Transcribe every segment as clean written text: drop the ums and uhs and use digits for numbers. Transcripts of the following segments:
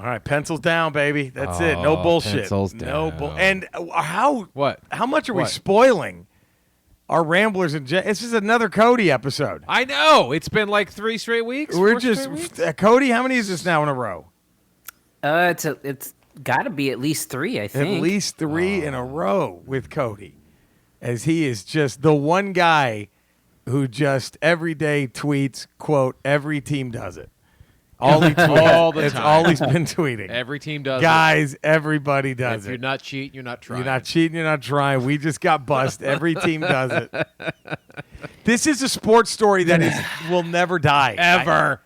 All right, pencils down, baby. That's it. No bullshit. Pencils No down. And how? What? How much are we What? spoiling our Ramblers and This is another Cody episode. I know. It's been like 3 straight weeks. We're 4 just straight weeks? Cody. How many is this now in a row? It's got to be at least 3, I think. At least 3 in a row with Cody, as he is just the one guy who just every day tweets, quote, every team does it. All he tweets. All the It's time. all he's been tweeting. Every team does Guys, everybody it. does If you're it. not cheating, you're not trying. You're not cheating, you're not trying. We just got bust. Every team does it. This is a sports story that will never die. Ever.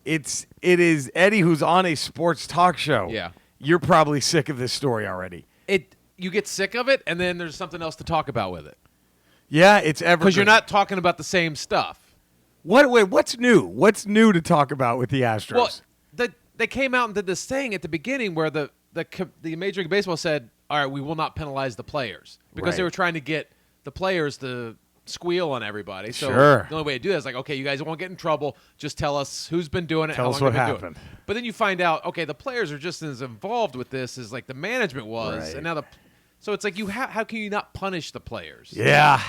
It is Eddie, who's on a sports talk show. Yeah. You're probably sick of this story already. You get sick of it, and then there's something else to talk about with it. Yeah, it's evergreen. Because you're not talking about the same stuff. What's new? What's new to talk about with the Astros? Well, they came out and did this thing at the beginning where the Major League Baseball said, all right, we will not penalize the players. Because Right. they were trying to get the players to squeal on everybody. So Sure. the only way to do that is like, okay, you guys won't get in trouble. Just tell us who's been doing it. Tell how us long what they've been doing happened. it. But then you find out, okay, the players are just as involved with this as like the management was. Right. And now so it's like how can you not punish the players? Yeah.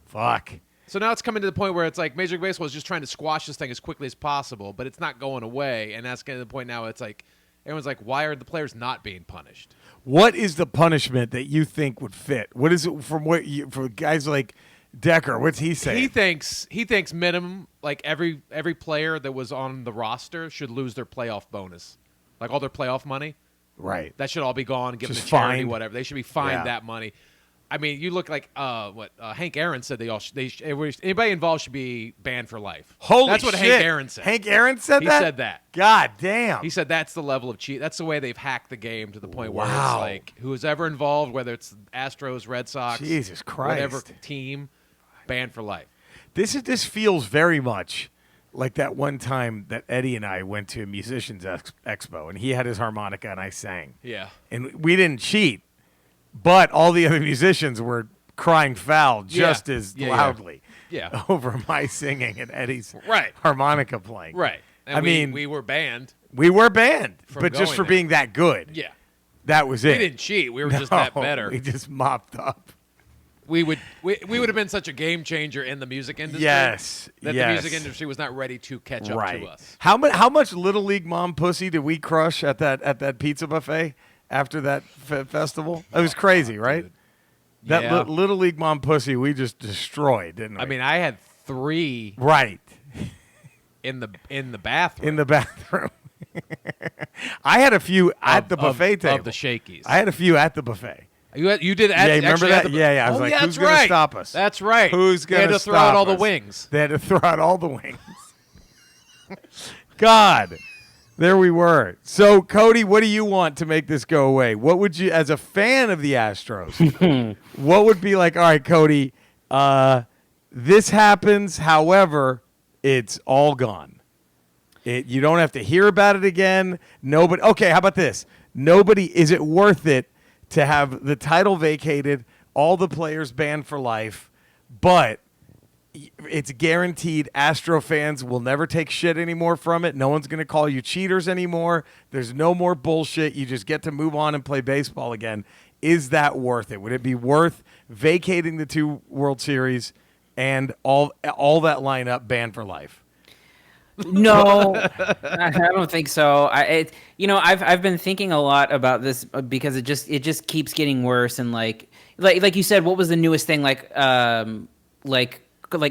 Fuck. So now it's coming to the point where it's like Major League Baseball is just trying to squash this thing as quickly as possible, but it's not going away. And that's getting to the point now it's like everyone's like, why are the players not being punished? What is the punishment that you think would fit? What is it for guys like Decker? What's he saying? He thinks minimum like every player that was on the roster should lose their playoff bonus, like all their playoff money. Right. That should all be gone. Give Just them to charity, fined. whatever. They should be fined Yeah. that money. I mean, you look like Hank Aaron said. Anybody involved should be banned for life. Holy That's what shit. Hank Aaron said. Hank Aaron said He that? said that. God damn. He said that's the level of cheat. That's the way they've hacked the game to the point where Wow. it's like who's ever involved, whether it's Astros, Red Sox, Jesus Christ. whatever team, banned for life. This feels very much like that one time that Eddie and I went to a musicians expo, and he had his harmonica and I sang. Yeah. And we didn't cheat, but all the other musicians were crying foul just as Yeah, loudly Yeah. over my singing and Eddie's Right. harmonica playing. Right. And I mean, we were banned. we were banned, From but just going for there. being that good. Yeah. That was it. We didn't cheat. We were just that No, better. We just mopped up. We would have been such a game changer in the music industry. Yes. That yes. the music industry was not ready to catch up Right. to us. How much Little League mom pussy did we crush at that pizza buffet after that festival? It was crazy, right? dude. That Yeah. Little League mom pussy we just destroyed, didn't we? I mean, I had 3 right in the bathroom. in the bathroom. I had a few at the buffet table. of the shakies. I had a few at the buffet. You did. Yeah, you remember actually that? at the- Yeah. I was Oh, like, yeah, who's that's going to right. stop us? That's right. Who's They going had to to stop throw out all the us? wings. They had to throw out all the wings. God, there we were. So, Cody, what do you want to make this go away? What would you, as a fan of the Astros, what would be like, all right, Cody, this happens, however, it's all gone. You don't have to hear about it again. Nobody. Okay, how about this? Is it worth it to have the title vacated, all the players banned for life, but it's guaranteed Astro fans will never take shit anymore from it. No one's going to call you cheaters anymore. There's no more bullshit. You just get to move on and play baseball again. Is that worth it? Would it be worth vacating the 2 World Series and all that lineup banned for life? No, I don't think so. I've been thinking a lot about this because it just keeps getting worse. And like you said, what was the newest thing? Like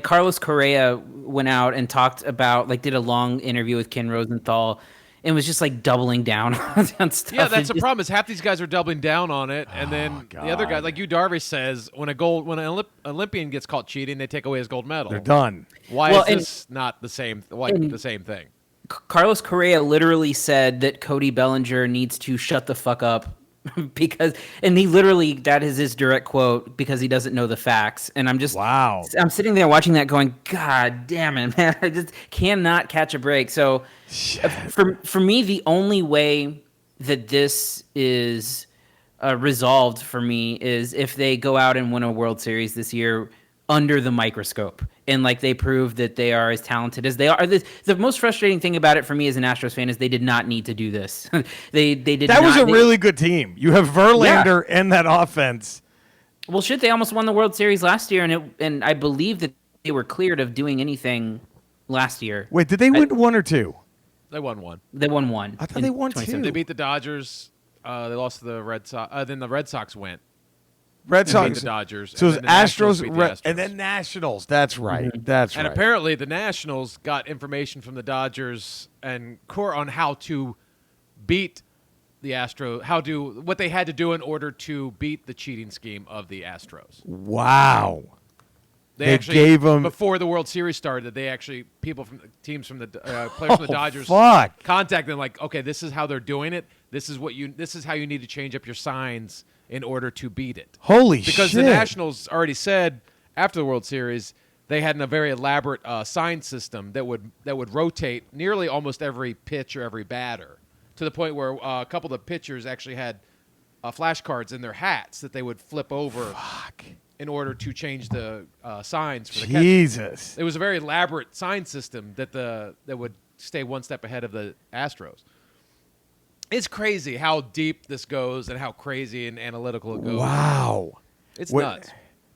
Carlos Correa went out and talked about, did a long interview with Ken Rosenthal and was just doubling down on stuff. Yeah, that's the problem. Is half these guys are doubling down on it, and then the other guy, God. like you, Darvish says, when an Olympian gets caught cheating, they take away his gold medal. They're done. Why Well, is this not the same? The same thing. Carlos Correa literally said that Cody Bellinger needs to shut the fuck up and he literally, that is his direct quote, because he doesn't know the facts. And I'm sitting there watching that going, God damn it, man. I just cannot catch a break. So for me, the only way that this is resolved for me is if they go out and win a World Series this year, under the microscope, and like they proved that they are as talented as they are. The most frustrating thing about it for me as an Astros fan is they did not need to do this. they did. That was a really good team. You have Verlander and that offense. Well, shit, they almost won the World Series last year, and I believe that they were cleared of doing anything last year. Wait, did they win one or two? They won one. They won one. I thought they won two. They beat the Dodgers. They lost to the Red Sox. Then the Red Sox went. Red Sox, beat the Dodgers. So it was Astros, the Astros, and then Nationals. That's right. Mm-hmm. That's right. And apparently the Nationals got information from the Dodgers and core on how to beat the Astros, what they had to do in order to beat the cheating scheme of the Astros. Wow. They actually gave them before the World Series started. They actually people from the teams from the players from the Dodgers contacted them like, okay, this is how they're doing it. This is how you need to change up your signs in order to beat it. Holy shit. Because the Nationals already said after the World Series they had a very elaborate sign system that would rotate nearly almost every pitch or every batter to the point where a couple of the pitchers actually had flashcards in their hats that they would flip over in order to change the signs for the catcher. Jesus. It was a very elaborate sign system that would stay one step ahead of the Astros. It's crazy how deep this goes and how crazy and analytical it goes. Wow. It's nuts.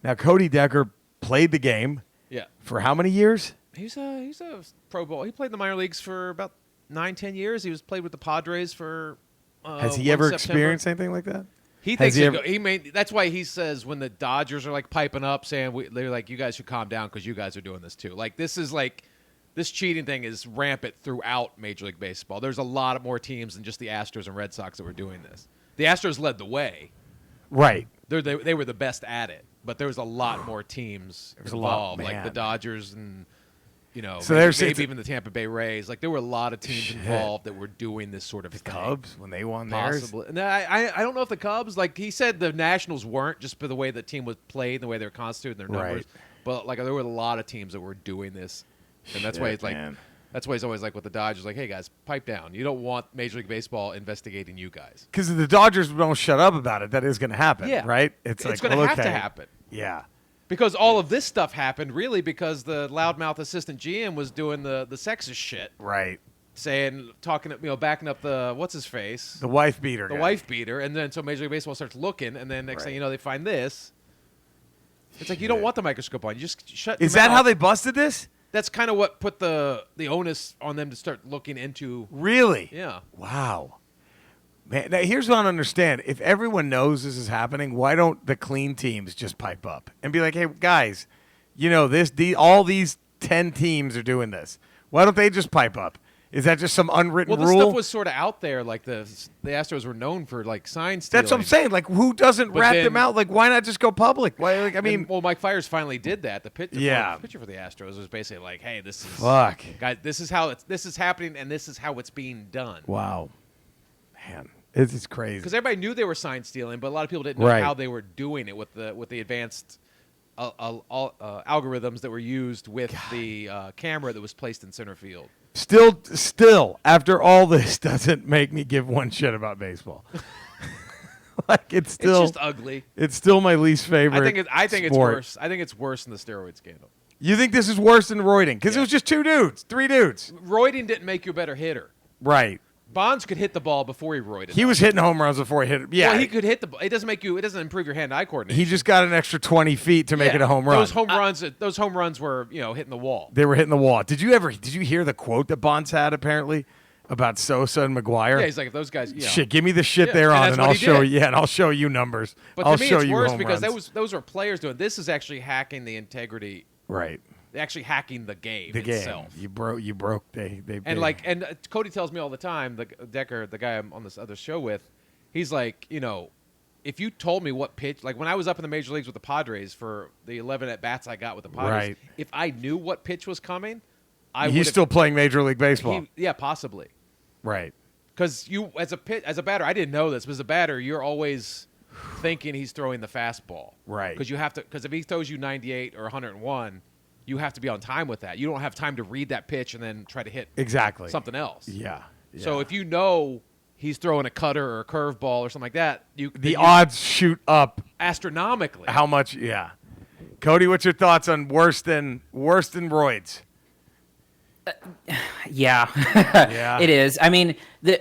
Now, Cody Decker played the game for how many years? He's a Pro Bowl. He played in the minor leagues for about 9-10 years. He played with the Padres for Has he ever experienced anything like that? He thinks he made. That's why he says when the Dodgers are like piping up saying they're like, you guys should calm down because you guys are doing this too. Like this cheating thing is rampant throughout Major League Baseball. There's a lot more teams than just the Astros and Red Sox that were doing this. The Astros led the way. Right. They were the best at it, but there was a lot more teams involved, like the Dodgers and so maybe even the Tampa Bay Rays. Like there were a lot of teams involved that were doing this sort of thing. Cubs when they won possibly. And I don't know if the Cubs, like he said, the Nationals weren't just for the way the team was played, the way they were constituted, and their numbers. Right. But like there were a lot of teams that were doing this. And that's why it's like, that's why he's always like with the Dodgers, like, hey guys, pipe down. You don't want Major League Baseball investigating you guys. Because if the Dodgers don't shut up about it, that is going to happen, right? It's like, going to have to happen. Yeah. Because all of this stuff happened really because the loudmouth assistant GM was doing the sexist shit. Right. Backing up the, what's his face? The wife beater. The wife beater. And then so Major League Baseball starts looking, and then next thing you know, they find this. It's like, you don't want the microscope on. You just shut your Is that mouth. how they busted this? That's kind of what put the onus on them to start looking into. Really? Yeah. Wow. Man, now here's what I don't understand. If everyone knows this is happening, why don't the clean teams just pipe up and be like, hey, guys, all these 10 teams are doing this. Why don't they just pipe up? Is that just some unwritten rule? Well, the stuff was sort of out there. Like the Astros were known for like sign stealing. That's what I'm saying. Like, who doesn't rat them out? Like, why not just go public? Why? Like, I mean, Mike Fiers finally did that. The pitcher for the Astros was basically like, "Hey, this is guys. This is happening, and this is how it's being done." Wow, man, it's crazy. Because everybody knew they were sign stealing, but a lot of people didn't know how they were doing it with the advanced algorithms that were used with the camera that was placed in center field. Still, after all this, doesn't make me give one shit about baseball. Like it's just ugly. It's still my least favorite. I think it's worse. I think it's worse than the steroid scandal. You think this is worse than roiding? Because it was just 3 dudes. Roiding didn't make you a better hitter. Right. Bonds could hit the ball before he roided. He was hitting home runs before he hit it. Yeah, well, he could hit the ball. It doesn't improve your hand-eye coordination. He just got an extra 20 feet to make it a home run. Those home runs were, hitting the wall. They were hitting the wall. Did you hear the quote that Bonds had apparently about Sosa and McGuire? Yeah, he's like, if those guys, shit, give me the shit they're on, and I'll show you. Yeah, and I'll show you numbers. But to me, it's worse because those are players doing. This is actually hacking the integrity. Right. Actually hacking the game itself. You broke. And Cody tells me all the time, Decker, the guy I'm on this other show with, he's like, if you told me what pitch, like when I was up in the major leagues with the Padres for the 11 at bats I got with the Padres, if I knew what pitch was coming, He's still playing Major League Baseball. Yeah, possibly. Right. Because you, as a batter, I didn't know this, but as a batter, you're always thinking he's throwing the fastball. Right. Because if he throws you 98 or 101. You have to be on time with that. You don't have time to read that pitch and then try to hit something else. Yeah. So if you know he's throwing a cutter or a curveball or something like that, the odds shoot up astronomically. How much? Yeah. Cody, what's your thoughts on worse than roids? Yeah, it is. I mean,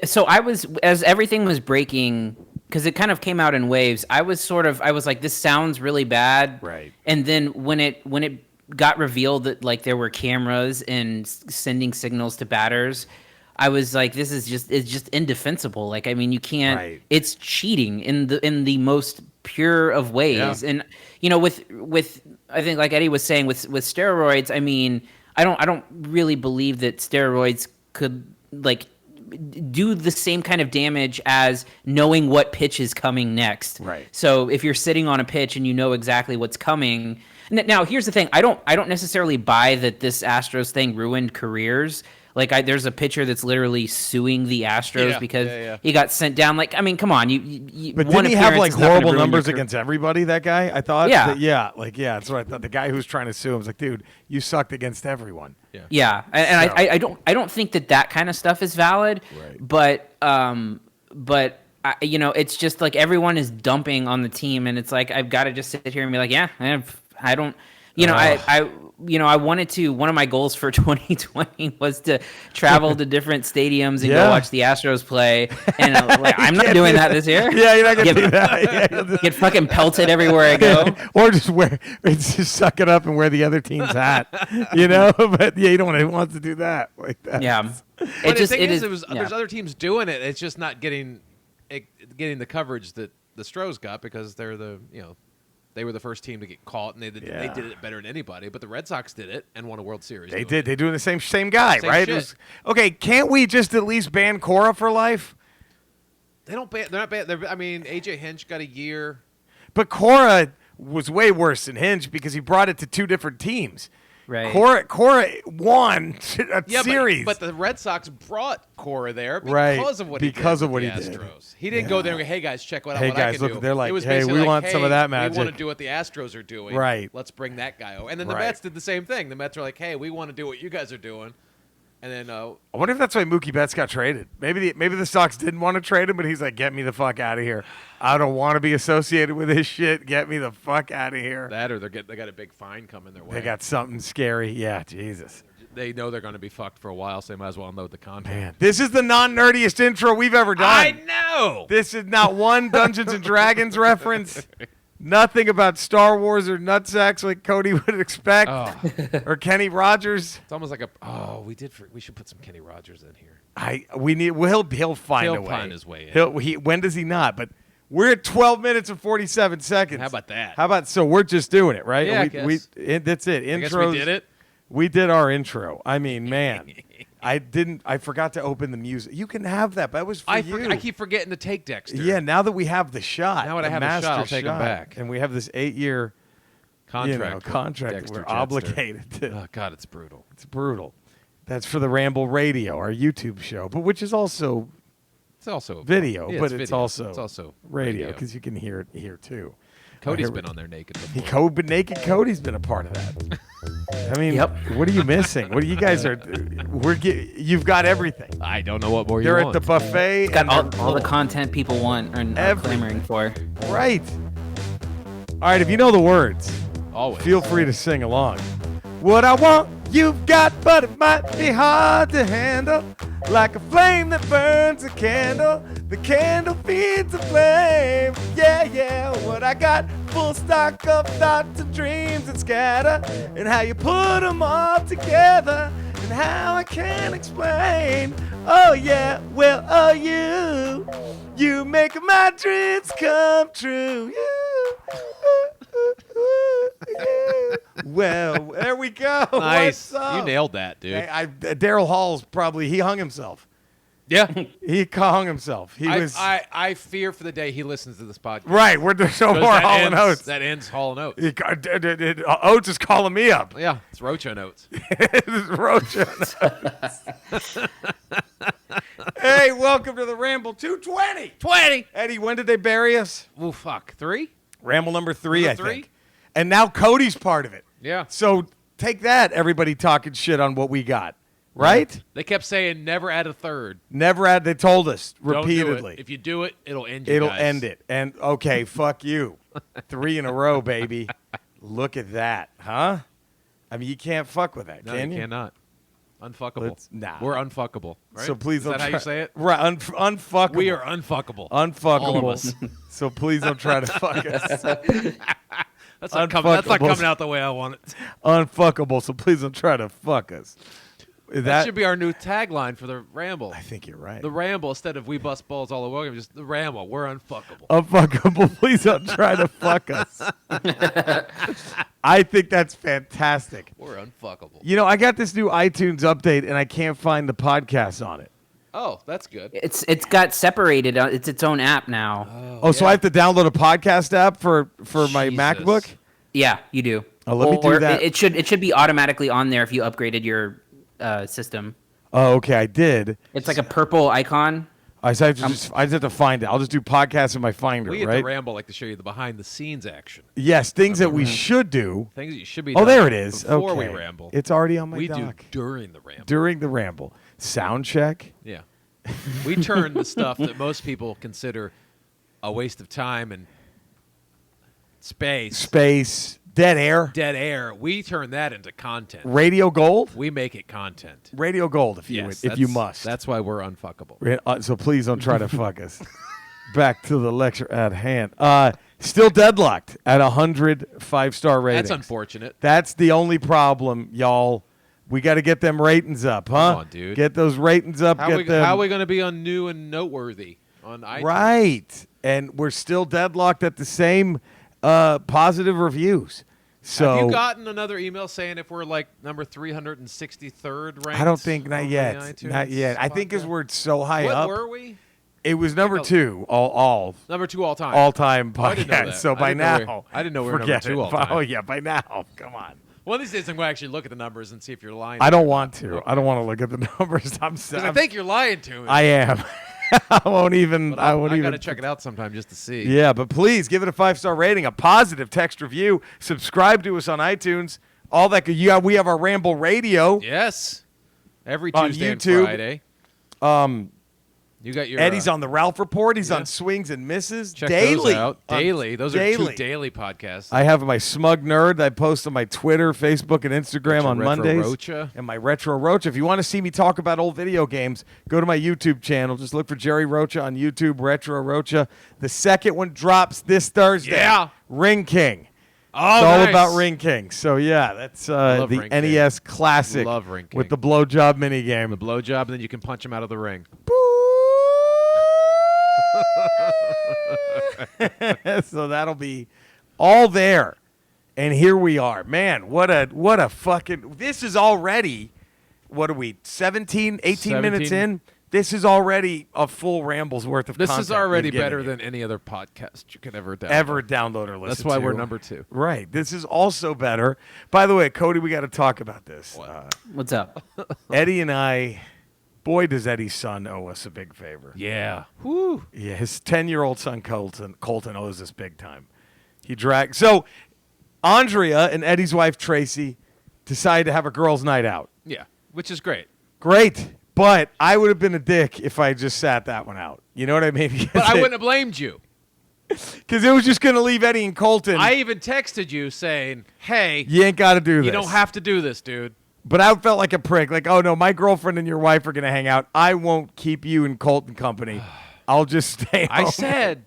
so I was, as everything was breaking, because it kind of came out in waves. I was like, this sounds really bad. Right. And then when it got revealed that like there were cameras and sending signals to batters, I was like, it's just indefensible. Like, I mean, you can't. Right. It's cheating in the most pure of ways. Yeah. And with I think like Eddie was saying with steroids, I mean, I don't really believe that steroids could like do the same kind of damage as knowing what pitch is coming next. Right. So if you're sitting on a pitch and you know exactly what's coming. Now here's the thing. I don't necessarily buy that this Astros thing ruined careers. Like there's a pitcher that's literally suing the Astros because he got sent down. Like, I mean, come on, you but didn't he have like horrible numbers against everybody? That guy, I thought. Yeah, that's what I thought. The guy who was trying to sue him was like, dude, you sucked against everyone. Yeah, and so. I don't think that kind of stuff is valid. Right. But it's just like everyone is dumping on the team, and it's like I've got to just sit here and be like, I don't. I wanted to. One of my goals for 2020 was to travel to different stadiums and go watch the Astros play. And I'm not doing that this year. Yeah, you're not gonna do that. Get fucking pelted everywhere I go, or just suck it up and wear the other team's hat. But you don't want to do that like that. Yeah, but there's other teams doing it. It's just not getting the coverage that the Stros got because they're they were the first team to get caught, and they did it better than anybody. But the Red Sox did it and won a World Series. They did. They're doing the same guy, right? Okay, can't we just at least ban Cora for life? They're not bad. I mean, AJ Hinch got a year. But Cora was way worse than Hinch because he brought it to two different teams. Right. Cora won a series. But the Red Sox brought Cora there because of what he did. Astros. He didn't go there and go, hey, guys, check what I can do. They're like, hey, we want some of that magic. We want to do what the Astros are doing. Right. Let's bring that guy over. And then the Mets did the same thing. The Mets were like, hey, we want to do what you guys are doing. And then I wonder if that's why Mookie Betts got traded. Maybe the Sox didn't want to trade him, but he's like, get me the fuck out of here. I don't want to be associated with this shit. Get me the fuck out of here. That or they got a big fine coming their way. They got something scary. Yeah, Jesus. They know they're going to be fucked for a while, so they might as well unload the contract. Man, this is the non-nerdiest intro we've ever done. I know. This is not one Dungeons and Dragons reference. Nothing about Star Wars or nutsacks like Cody would expect, or Kenny Rogers. It's almost like we should put some Kenny Rogers in here. He'll find a way. He'll find his way in. When does he not? But we're at 12 minutes and 47 seconds. How about that? So we're just doing it, right? Yeah, I guess. That's it. Intros. I guess we did it. We did our intro. I mean, man. I forgot to open the music. You can have that, but that was for you. I keep forgetting to take Dexter. Yeah, now that we have the shot. Now that I have the shot, I'll take him back. And we have this 8-year contract. Dexter We're Jetster. obligated to. Oh, God, it's brutal. It's brutal. That's for the Ramble Radio, our YouTube show, but which is also video, but it's also radio because you can hear it here too. Cody's been on there naked before. Naked Cody's been a part of that. I mean, What are you missing? What are you guys are? You've got everything. I don't know what more They're you want. at the buffet. It's got all the content people want and are clamoring for. Right. All right. If you know the words, always feel free to sing along. What I want, you've got, but it might be hard to handle. Like a flame that burns a candle, the candle feeds the flame. Yeah, what I got, full stock of thoughts and dreams that scatter, and how you put them all together, and how I can't explain. Oh yeah, well, you make my dreams come true. Well, there we go. Nice. You nailed that, dude. Daryl Hall's he hung himself. Yeah. He hung himself. I fear for the day he listens to this podcast. Right. We're doing no more Hall & Oates. That ends Hall & Oates. Oates is calling me up. Yeah. It's Rocho Notes. It's Rocho Notes. Hey, welcome to the Ramble 220. 20. Eddie, when did they bury us? Oh, fuck. 3? Ramble number 3, I think. And now Cody's part of it. Yeah. So take that, everybody talking shit on what we got. Right? They kept saying never add a third. Never add. They told us repeatedly. Don't do it. If you do it, it'll end you It'll guys. end it. And, okay, fuck you. 3 in a row, baby. Look at that, huh? I mean, you can't fuck with that, No, can you? you cannot. Unfuckable. Nah. We're unfuckable. Right? So please Is don't that how try. you say it? Right, unfuckable. We are unfuckable. Unfuckable. All of us. So please don't try to fuck us. That's not coming out the way I want it. Unfuckable. So please don't try to fuck us. That should be our new tagline for the Ramble. I think you're right. The Ramble, instead of we bust balls all over, just the Ramble. We're unfuckable. Unfuckable. Please don't try to fuck us. I think that's fantastic. We're unfuckable. You know, I got this new iTunes update, and I can't find the podcast on it. Oh, that's good. It's got separated. It's its own app now. Oh, so I have to download a podcast app for my MacBook? Yeah, you do. Oh, let me do that. It should be automatically on there if you upgraded your system. Oh, okay, I did. It's like a purple icon. I just have to find it. I'll just do podcasts in my Finder, We at right? the Ramble like to show you the behind-the-scenes action. Yes, things that we should do. Things that you should be Oh, done there it is. before Okay. we ramble. It's already on my we dock. do during the Ramble. During the ramble. Sound check. Yeah. We turn the stuff that most people consider a waste of time and Space. Dead air. dead air. We turn that into content. Radio gold. We make it content. Radio gold if you must. That's why we're unfuckable. So please don't try to fuck us. Back to the lecture at hand. Still deadlocked at 100 5-star ratings. That's unfortunate. That's the only problem, y'all. We got to get them ratings up, huh? Come on, dude. Get those ratings up. How are we going to be on new and noteworthy on iTunes? Right. And we're still deadlocked at the same positive reviews. So have you gotten another email saying if we're like number 363rd ranked? I don't think not on the yet. iTunes Not yet. I think because we're so high what up. What were we? It was number 2 all Number 2 all time. all-time Oh, I didn't know podcast. that. So by now, I didn't know we were number forget 2 it. all time. Oh yeah, by now. Come on. One of these days, I'm going to actually look at the numbers and see if you're lying. I don't want to. I don't want to look at the numbers. Because I think you're lying to me. I am. I won't even. But I won't I even. got to check it out sometime just to see. Yeah, but please give it a 5-star rating, a positive text review, subscribe to us on iTunes, all that. We have our Ramble Radio. Yes. Every On Tuesday YouTube. and Friday. You got your Eddie's on the Ralph Report. He's on Swings and Misses check daily. those out. Daily. Those are 2 daily podcasts. I have my Smug Nerd that I post on my Twitter, Facebook, and Instagram on Retro Mondays. Rocha. And my Retro Rocha. If you want to see me talk about old video games, go to my YouTube channel. Just look for Jerry Rocha on YouTube, Retro Rocha. The second one drops this Thursday. Yeah. Ring King. Oh, It's all nice. about Ring King. So, yeah, that's the Ring King. NES classic Love Ring King. with the blowjob minigame. The blowjob, and then you can punch him out of the ring. So that'll be all there. And here we are. Man, what a fucking... This is already... What are we, 18 minutes in? This is already a full Ramble's worth of content. This is already we've given better you. than any other podcast you could ever download. Ever download or listen That's why to. we're number 2. Right. This is also better. By the way, Cody, we got to talk about this. What's up? Eddie and I... Boy, does Eddie's son owe us a big favor. Yeah. Whew. Yeah, his 10-year-old son Colton owes us big time. So Andrea and Eddie's wife Tracy decided to have a girls' night out. Yeah, which is great. Great, but I would have been a dick if I just sat that one out. You know what I mean? But I wouldn't have blamed you. Because it was just going to leave Eddie and Colton. I even texted you saying, hey, you ain't got to do this. You don't have to do this, dude. But I felt like a prick. Like, oh, no, my girlfriend and your wife are going to hang out. I won't keep you and Colton company. I'll just stay home. I said,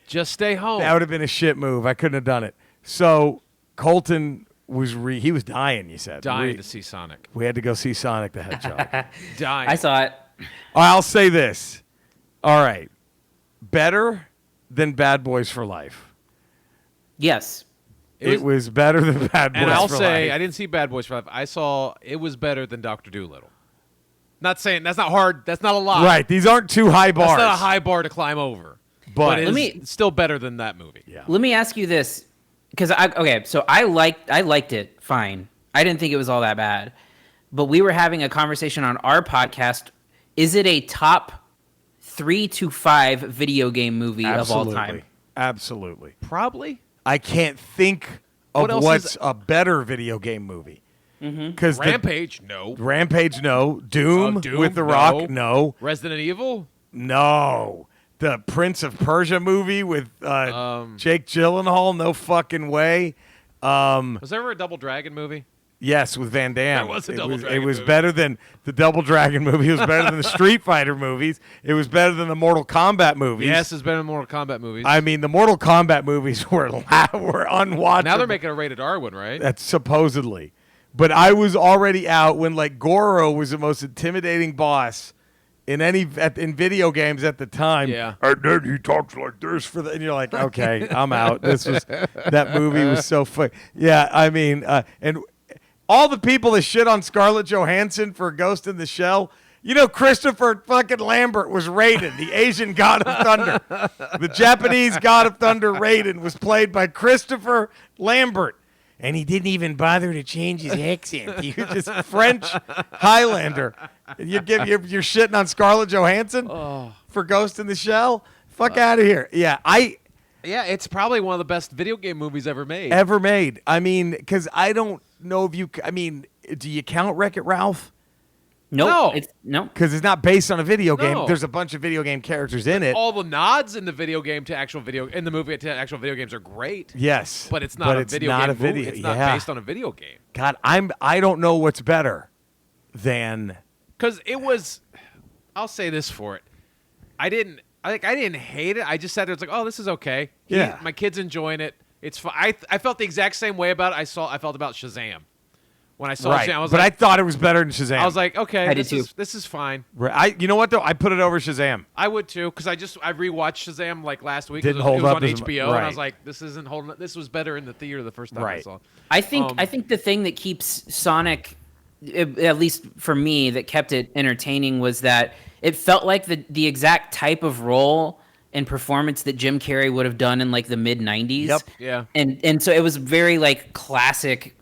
just stay home. That would have been a shit move. I couldn't have done it. So Colton was he was dying, you said. Dying to see Sonic. We had to go see Sonic the Hedgehog. Dying. I saw it. I'll say this. All right. Better than Bad Boys for Life. Yes. It was better than Bad Boys and I'll for say, Life. I didn't see Bad Boys for Life. I saw it was better than Dr. Dolittle. Not saying that's not hard. That's not a lot. Right. These aren't too high bars. That's not a high bar to climb over. But it's still better than that movie. Yeah. Let me ask you this, because so I liked it fine. I didn't think it was all that bad, but we were having a conversation on our podcast. Is it a top 3 to 5 video game movie of all time? Absolutely. Probably. I can't think of What what's else a better video game movie. Because Rampage, no. Rampage, no. Doom, Doom, with The Rock, no. Resident Evil? No. The Prince of Persia movie with Jake Gyllenhaal, no fucking way. Was there ever a Double Dragon movie? Yes, with Van Damme. There was a Double Dragon It was movie. better than the Double Dragon movie. It was better than the Street Fighter movies. It was better than the Mortal Kombat movies. Yes, it's better than Mortal Kombat movies. I mean, the Mortal Kombat movies were unwatchable. Now they're making a rated R one, right? That's supposedly. But I was already out when like Goro was the most intimidating boss in in video games at the time. Yeah. And then he talks like this and you're like, okay, I'm out. That movie was so funny. Yeah, I mean, and all the people that shit on Scarlett Johansson for Ghost in the Shell. You know, Christopher fucking Lambert was Raiden, the Asian god of thunder. The Japanese god of thunder, Raiden, was played by Christopher Lambert. And he didn't even bother to change his accent. He was just French Highlander. You're shitting on Scarlett Johansson for Ghost in the Shell? Fuck out of here. Yeah, Yeah, it's probably one of the best video game movies ever made. I mean, because I don't know if you. I mean, do you count Wreck-It Ralph? No. No. Because it's not based on a video game. No. There's a bunch of video game characters in it. All the nods in the movie to actual video games are great. Yes, But it's not a video game movie. It's not based on a video game. God, I don't know what's better than Because it was, I'll say this for it. I didn't hate it. I just sat there. It's like, oh, this is okay. Yeah. My kid's enjoying it. It's fine. I felt the exact same way about it. I felt about Shazam. When I saw right. Shazam, I was but like, I thought it was better than Shazam. I was like, okay, I did too. This is fine. Right. You know what though? I put it over Shazam. I would too, because I rewatched Shazam like last week. Didn't it hold was up on as HBO, right. and I was like, this isn't holding up. This was better in the theater the first time I Right. saw it. I think the thing that keeps Sonic, at least for me, that kept it entertaining was that it felt like the exact type of role and performance that Jim Carrey would have done in like the mid '90s. Yep. Yeah. And so it was very like classic,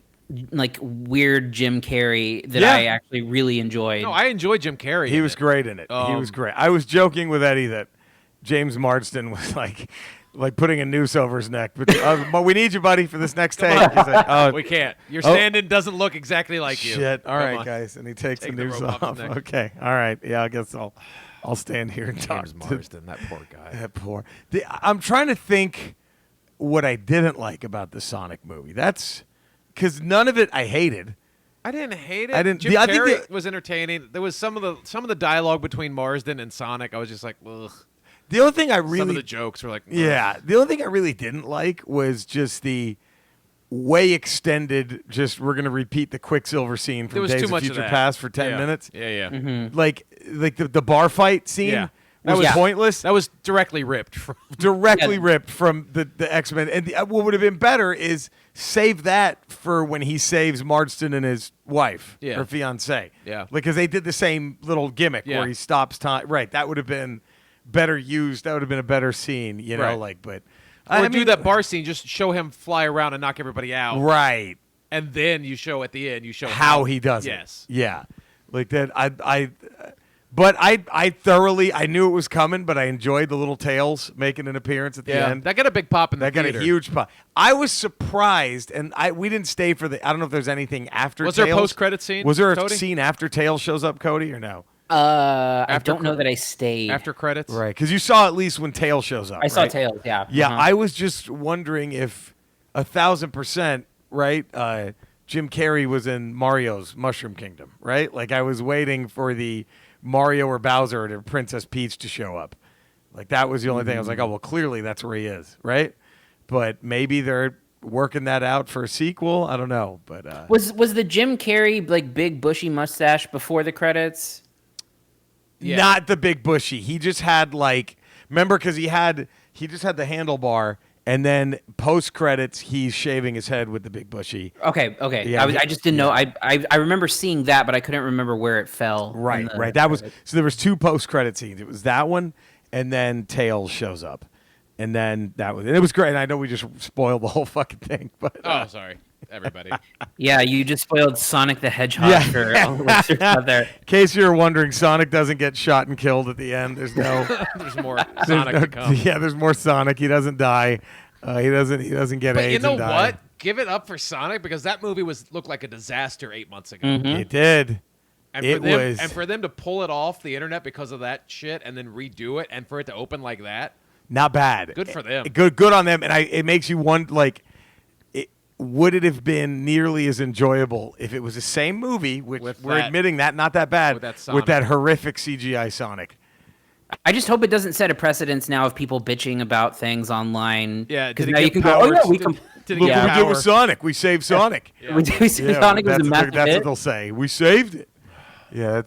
like weird Jim Carrey that I actually really enjoyed. No, I enjoyed Jim Carrey. He was great in it. He was great. I was joking with Eddie that James Marsden was like putting a noose over his neck. But we need you, buddy, for this next take. He's like, oh, We can't. Your stand-in doesn't look exactly like you. shit. All Come right, on. guys. And he takes Take the the noose rope off off. his neck. Okay. All right. Yeah, I guess I'll stand here and talk. James Marsden, that poor guy. That poor. I'm trying to think what I didn't like about the Sonic movie. That's because none of it I hated. I didn't hate it. I didn't- Jim I think Carrey was entertaining. There was some of the dialogue between Marsden and Sonic. I was just like, ugh. The only thing I Some of really the jokes were like, ugh. Yeah. The only thing I really didn't like was just the way extended, just we're going to repeat the Quicksilver scene There from was Days too of much Future of that. Past for 10 Yeah. minutes. Yeah. Like the bar fight scene Yeah. was pointless. That was directly ripped from. Directly ripped from the X-Men. And what would have been better is save that for when he saves Marsden and his wife, Yeah. or fiance. Yeah. Because they did the same little gimmick Yeah. where he stops time. Right. That would have been better used. That would have been a better scene, you know, Right. but Or I do mean, that bar scene, just show him fly around and knock everybody out. Right. And then you show at the end, you show How he does yes. it. Yeah. Like that. But I thoroughly, I knew it was coming, but I enjoyed the little tails making an appearance at the Yeah. end. That got a big pop in the That got theater. a huge pop. I was surprised, and we didn't stay for the. I don't know if there's anything after. Was Tails. there a post-credit scene? Was there a Cody? scene after Tails shows up, Cody, or no? I After don't know that I stayed. After credits? Right, because you saw at least when Tails shows up. I saw right? Tails, yeah. Yeah, Uh-huh. I was just wondering if 1,000%, right? Jim Carrey was in Mario's Mushroom Kingdom, right? Like I was waiting for the Mario or Bowser or Princess Peach to show up. Like that was the only thing. I was like, oh well, clearly that's where he is, right? But maybe they're working that out for a sequel. I don't know, but Was the Jim Carrey like big bushy mustache before the credits? Yeah. not the big bushy. He just had like, remember, because he just had the handlebar. And then post credits, he's shaving his head with the big bushy. Okay. Yeah, I just didn't know. I remember seeing that, but I couldn't remember where it fell. Right, in the right. That was credits. so. There was two post credit scenes. It was that one, and then Tails shows up, and then that was. And it was great. And I know we just spoiled the whole fucking thing, but Oh, sorry. Everybody. Yeah, you just spoiled Sonic the Hedgehog Yeah. for all the listeners out there. in case you're wondering, Sonic doesn't get shot and killed at the end. There's no. There's more there's Sonic no- to come. Yeah, there's more Sonic. He doesn't die. He doesn't get But AIDS. you know and die. what? Give it up for Sonic, because that movie looked like a disaster 8 months ago. It did. And It for them, was- and for them to pull it off the internet because of that shit and then redo it, and for it to open like that, Not bad. Good for them. Good on them. And it makes you wonder, like, would it have been nearly as enjoyable if it was the same movie, which we're admitting that not that bad, with that horrific CGI Sonic? I just hope it doesn't set a precedence now of people bitching about things online. Yeah, because now you can go, oh yeah, we can. Look what we did with Sonic. We saved Sonic. Yeah. We saved Sonic was a massive That's hit. what they'll say. We saved it. Yeah,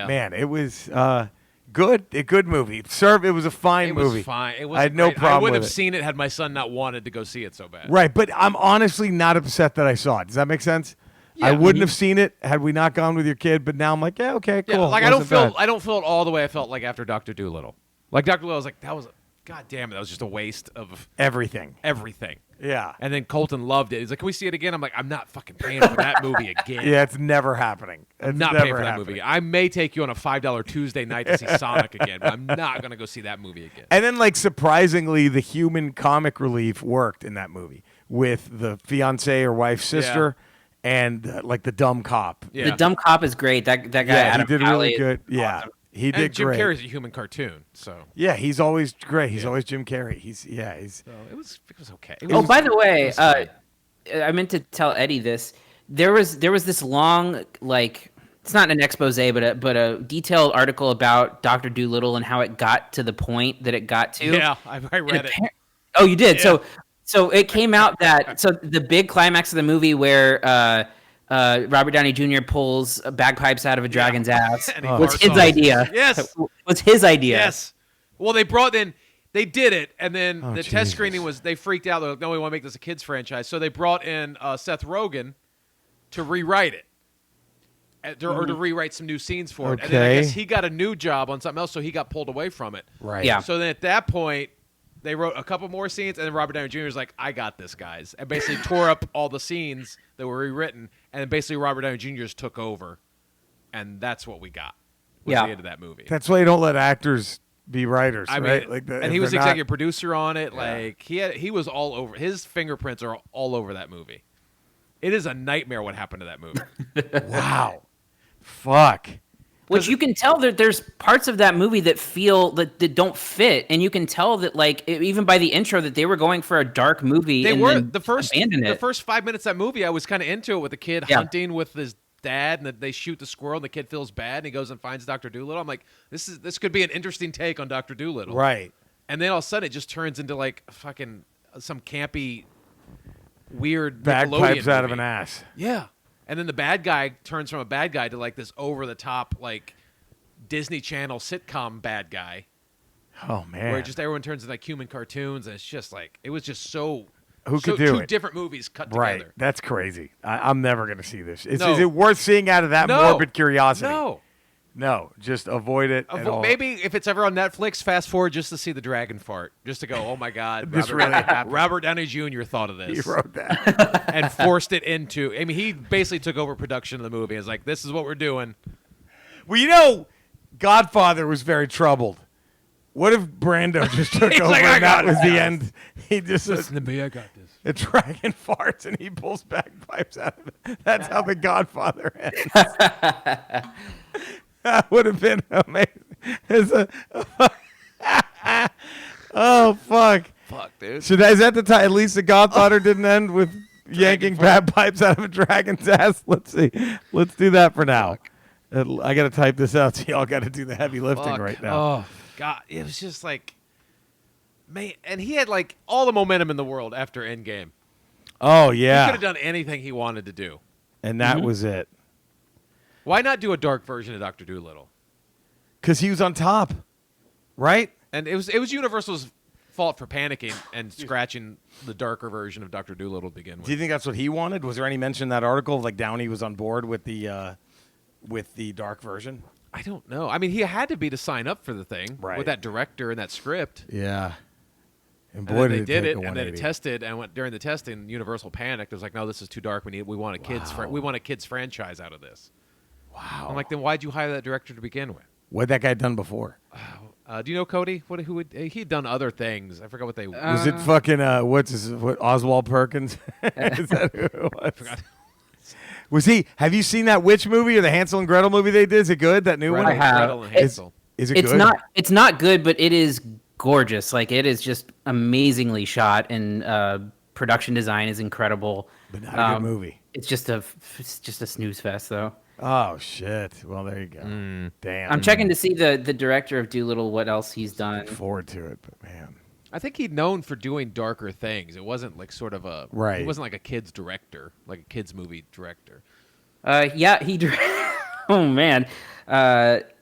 man, it was good. A good movie. It was a fine movie. It was fine. It was I had no problem. I wouldn't have seen it had my son not wanted to go see it so bad. Right, but I'm honestly not upset that I saw it. Does that make sense? Yeah, I wouldn't have seen it had we not gone with your kid, but now I'm like, yeah, okay, cool. Yeah, like I don't feel it all the way I felt like after Dr. Dolittle. Like Dr. Dolittle, I was like, God damn it, that was just a waste of everything. Yeah. And then Colton loved it. He's like, can we see it again? I'm like, I'm not fucking paying for that movie again. Yeah, it's never happening. I'm not paying for that movie again. I may take you on a $5 Tuesday night to see Sonic again, but I'm not going to go see that movie again. And then, like, surprisingly, the human comic relief worked in that movie with the fiance or wife's sister and, like, the dumb cop. Yeah. The dumb cop is great. That guy, Adam he did Pally, really good. Yeah. Awesome. He did and Jim great. Carrey's a human cartoon, so yeah, he's always great. He's always Jim Carrey. He's So it was okay. By the way, I meant to tell Eddie this. There was this long, like, it's not an expose, but a detailed article about Dr. Dolittle and how it got to the point that it got to. Yeah, I read it. Oh, you did. Yeah. So it came out that the big climax of the movie where Robert Downey Jr. pulls bagpipes out of a dragon's ass was his idea. Yes. Was his idea. Yes. Well, they did it, and then the test screening they freaked out. They're like, no, we want to make this a kids franchise. So they brought in Seth Rogen to rewrite it. Or to rewrite some new scenes for it. And then I guess he got a new job on something else, so he got pulled away from it. Right. Yeah. So then at that point, they wrote a couple more scenes, and then Robert Downey Jr. was like, I got this, guys. And basically tore up all the scenes that were rewritten, and then basically Robert Downey Jr. just took over. And that's what we got. Was the end of that movie. That's why you don't let actors be writers, right? Like and he was executive producer on it. Yeah. Like he was all over. His fingerprints are all over that movie. It is a nightmare what happened to that movie. Wow. Fuck. Which you can tell that there's parts of that movie that that don't fit, and you can tell that, like, even by the intro, that they were going for a dark movie. They were the first 5 minutes of that movie. I was kind of into it with the kid hunting with his dad, and they shoot the squirrel, and the kid feels bad, and he goes and finds Dr. Dolittle. I'm like, this could be an interesting take on Dr. Dolittle, right? And then all of a sudden, it just turns into like fucking some campy, weird bagpipes out of an ass. Yeah. And then the bad guy turns from a bad guy to like this over-the-top, like, Disney Channel sitcom bad guy. Oh, man. Where just everyone turns into like human cartoons, and it's just like, it was just so... Who could do it? Two different movies cut together. Right. That's crazy. I'm never going to see this. Is it worth seeing out of that morbid curiosity? No, just avoid it. Maybe if it's ever on Netflix, fast forward just to see the dragon fart. Just to go, oh my God. This really happened. Robert Downey Jr. thought of this. He wrote that. And forced it into... I mean, he basically took over production of the movie. It's like, this is what we're doing. Well, Godfather was very troubled. What if Brando just took over and that was the end? He just listen to me, I got this. A dragon farts and he pulls bagpipes out of it. That's how the Godfather ends. That would have been amazing. Oh, fuck. Fuck, dude. Is that the time? At least the Godfather didn't end with yanking bagpipes out of a dragon's ass. Let's see. Let's do that for now. I got to type this out, so y'all got to do the heavy lifting right now. Oh, God. It was just like, man. And he had like all the momentum in the world after Endgame. Oh, yeah. He could have done anything he wanted to do. And that was it. Why not do a dark version of Dr. Dolittle? Because he was on top, right? And it was Universal's fault for panicking and scratching the darker version of Dr. Dolittle to begin with. Do you think that's what he wanted? Was there any mention in that article of like Downey was on board with the dark version? I don't know. I mean, he had to be to sign up for the thing with that director and that script. Yeah. And boy, they did it, and then it tested, and during the testing, Universal panicked. It was like, no, this is too dark. We want a kids franchise out of this. Wow. I'm like, then why'd you hire that director to begin with? What'd that guy done before? Do you know Cody? He'd done other things. I forgot what they were. Was it fucking Oswald Perkins? Is that who it was? I forgot. Was he? Have you seen that witch movie or the Hansel and Gretel movie they did? Is it good? That new one? I have. Gretel and Hansel. Is it good? It's not good, but it is gorgeous. Like, it is just amazingly shot and production design is incredible. But not a good movie. It's just a snooze fest, though. Oh shit! Well, there you go. Damn. I'm checking to see the director of Dolittle, what else he's done. Looking forward to it, but man, I think he'd known for doing darker things. It wasn't like sort of a right. It wasn't like a kids director, like a kids movie director. Yeah, oh man,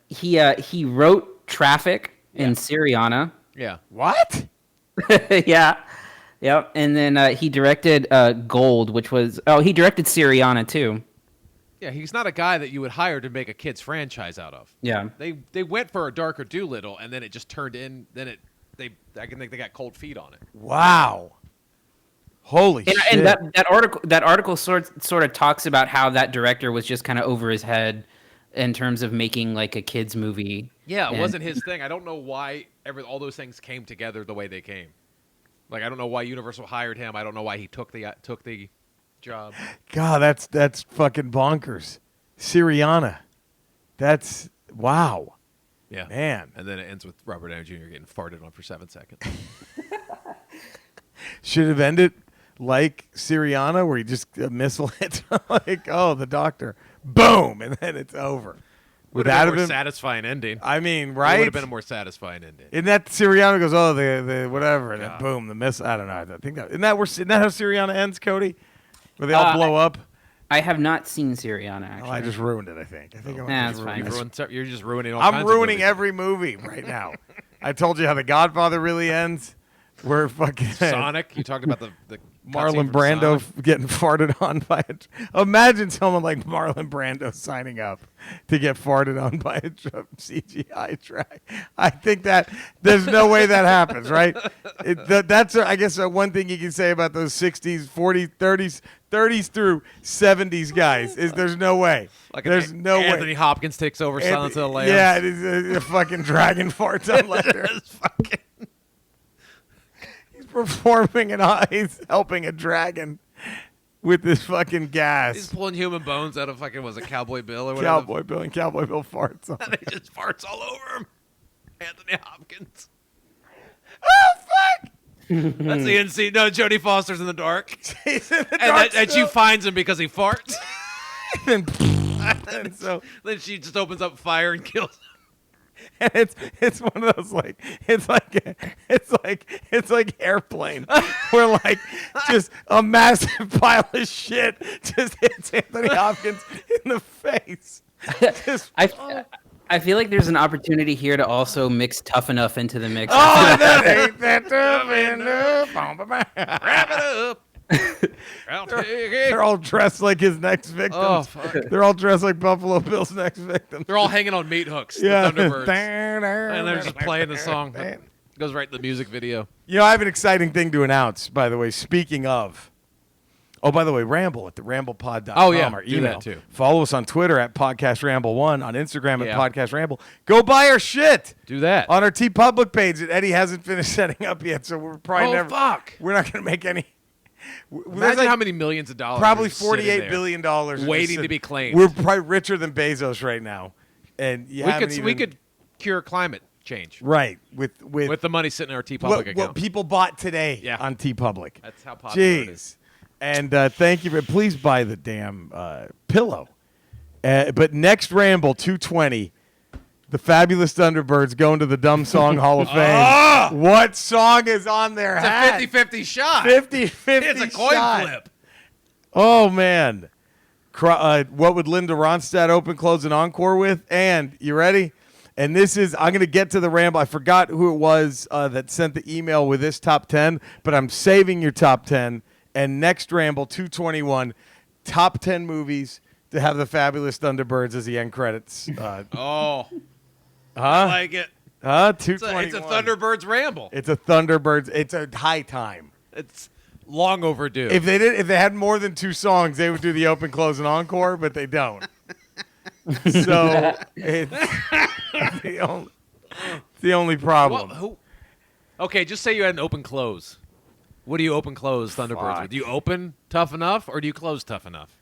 he wrote Traffic in Syriana. Yeah. What? Yeah. Yep. And then he directed Gold, which was he directed Syriana too. Yeah, he's not a guy that you would hire to make a kids franchise out of. Yeah. They went for a darker Doolittle, and then it just turned in. Then I think they got cold feet on it. Wow. Holy shit! And that article sort of talks about how that director was just kind of over his head in terms of making like a kids movie. Yeah, it wasn't his thing. I don't know why all those things came together the way they came. Like I don't know why Universal hired him. I don't know why he took the job. God, that's fucking bonkers. Syriana. That's wow. Yeah, man. And then it ends with Robert Downey Jr. getting farted on for 7 seconds. Should have ended like Syriana, where you just a missile hits like, oh, the doctor, boom, and then it's over. Would have been a more satisfying ending. I mean, right? It would have been a more satisfying ending. Isn't that Syriana goes, oh, the whatever, and then boom, the missile. I don't know. I think isn't that how Syriana ends, Cody? Where they all blow up? I have not seen Syriana, actually. Oh, I just ruined it, I think. That's fine. You're just ruining all kinds of movies. I'm ruining every movie right now. I told you how The Godfather really ends. We're fucking... Sonic. You talked about the Marlon Brando getting farted on by a... Imagine someone like Marlon Brando signing up to get farted on by a CGI track. I think that there's no way that happens, right? That's, I guess, one thing you can say about those 60s, 40s, 30s through 70s guys is there's no way. Like there's no way. Anthony Hopkins takes over Silence of the Lambs. Yeah, it is a fucking dragon farts on Lecter. He's performing and he's helping a dragon with this fucking gas. He's pulling human bones out of fucking, was it Cowboy Bill or whatever? Cowboy Bill, and Cowboy Bill farts on and he just farts all over him. Anthony Hopkins. Oh, fuck! That's the end scene. No, Jodie Foster's in the dark. He's in the dark and she finds him because he farts. and so then she just opens up fire and kills him. And it's one of those it's like Airplane, where like just a massive pile of shit just hits Anthony Hopkins in the face. I feel like there's an opportunity here to also mix Tough Enough into the mix. Oh, that ain't that tough enough. Wrap it up. I'll take it. They're all dressed like his next victim. Oh, fuck. They're all dressed like Buffalo Bill's next victim. They're all hanging on meat hooks. Yeah. The Thunderbirds. And they're just playing the song. It goes right to the music video. You know, I have an exciting thing to announce, by the way. Speaking of. Oh, by the way, Ramble at the ramblepod.com. Oh, yeah. Our Do email. that, too. Follow us on Twitter at PodcastRamble1, on Instagram at PodcastRamble. Go buy our shit. Do that. On our TeePublic page that Eddie hasn't finished setting up yet, so we're probably never. Fuck. We're not going to make any. Imagine how many millions of dollars. Probably $48 billion waiting to be claimed. We're probably richer than Bezos right now. And we could cure climate change. Right. With the money sitting in our TeePublic account. What people bought today on TeePublic. That's how popular it is. And thank you. Please buy the damn pillow. But next Ramble 220, the Fabulous Thunderbirds going to the Dumb Song Hall of Fame. What song is on their hat? It's a 50-50 shot. 50-50 It's a coin flip. Oh, man. What would Linda Ronstadt open, close, and encore with? And, you ready? And this is, I'm going to get to the Ramble. I forgot who it was that sent the email with this top 10, but I'm saving your top 10. And next Ramble 221, top 10 movies to have the Fabulous Thunderbirds as the end credits. I like it. 221. It's a Thunderbirds Ramble. It's a Thunderbirds. It's a high time. It's long overdue. If they had more than 2 songs, they would do the open, close, and encore, but they don't. So it's the only problem. Okay, just say you had an open close. What do you open close Thunderbirds with? Do you open Tough Enough or do you close Tough Enough?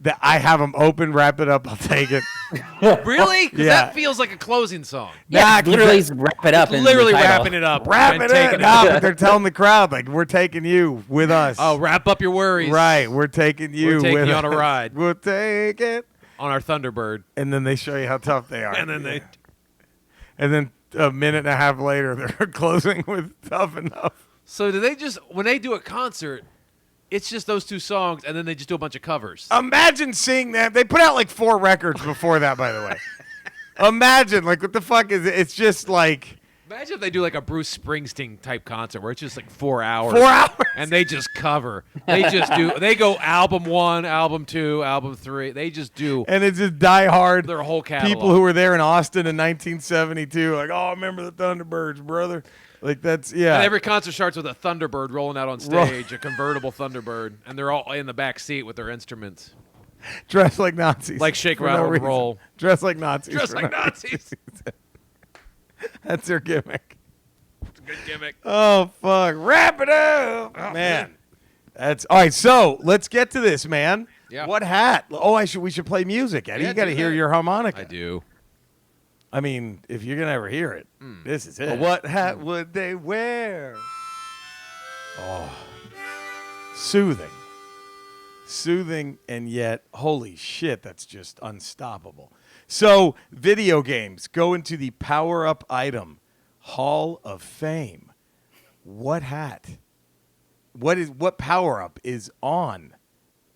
that I have them open, wrap it up, I'll take it. Really? Because that feels like a closing song. Yeah, literally wrap it up. Literally wrapping it up. Wrap it in. No, but they're telling the crowd, like, we're taking you with us. Oh, wrap up your worries. Right, we're taking you you on a ride. We'll take it. On our Thunderbird. And then they show you how tough they are. And then And then a minute and a half later, they're closing with Tough Enough. So do they just, when they do a concert, it's just those two songs, and then they just do a bunch of covers? Imagine seeing that. They put out like 4 records before that, by the way. Imagine, like, what the fuck is it? It's just like... Imagine if they do like a Bruce Springsteen type concert where it's just like 4 hours. 4 hours? And they just cover. They go album 1, album 2, album 3. They just do. And it's just die hard. Their whole catalog. People who were there in Austin in 1972, like, oh, I remember the Thunderbirds, brother. Like, that's, yeah. And every concert starts with a Thunderbird rolling out on stage, a convertible Thunderbird. And they're all in the back seat with their instruments. Dressed like Nazis. Like Shake, Rattle, and Roll. Dressed like Nazis. Dressed like Nazis. That's their gimmick. It's a good gimmick. Oh, fuck. Wrap it up. Oh, man. That's all right. So let's get to this, man. Yeah. What hat? Oh, we should play music, Eddie. Yeah, you got to hear your harmonica. I do. I mean, if you're going to ever hear it, this is it. What hat would they wear? Oh. Soothing. Soothing, and yet, holy shit, that's just unstoppable. So, video games go into the Power Up Item Hall of Fame. What hat? What Power Up is on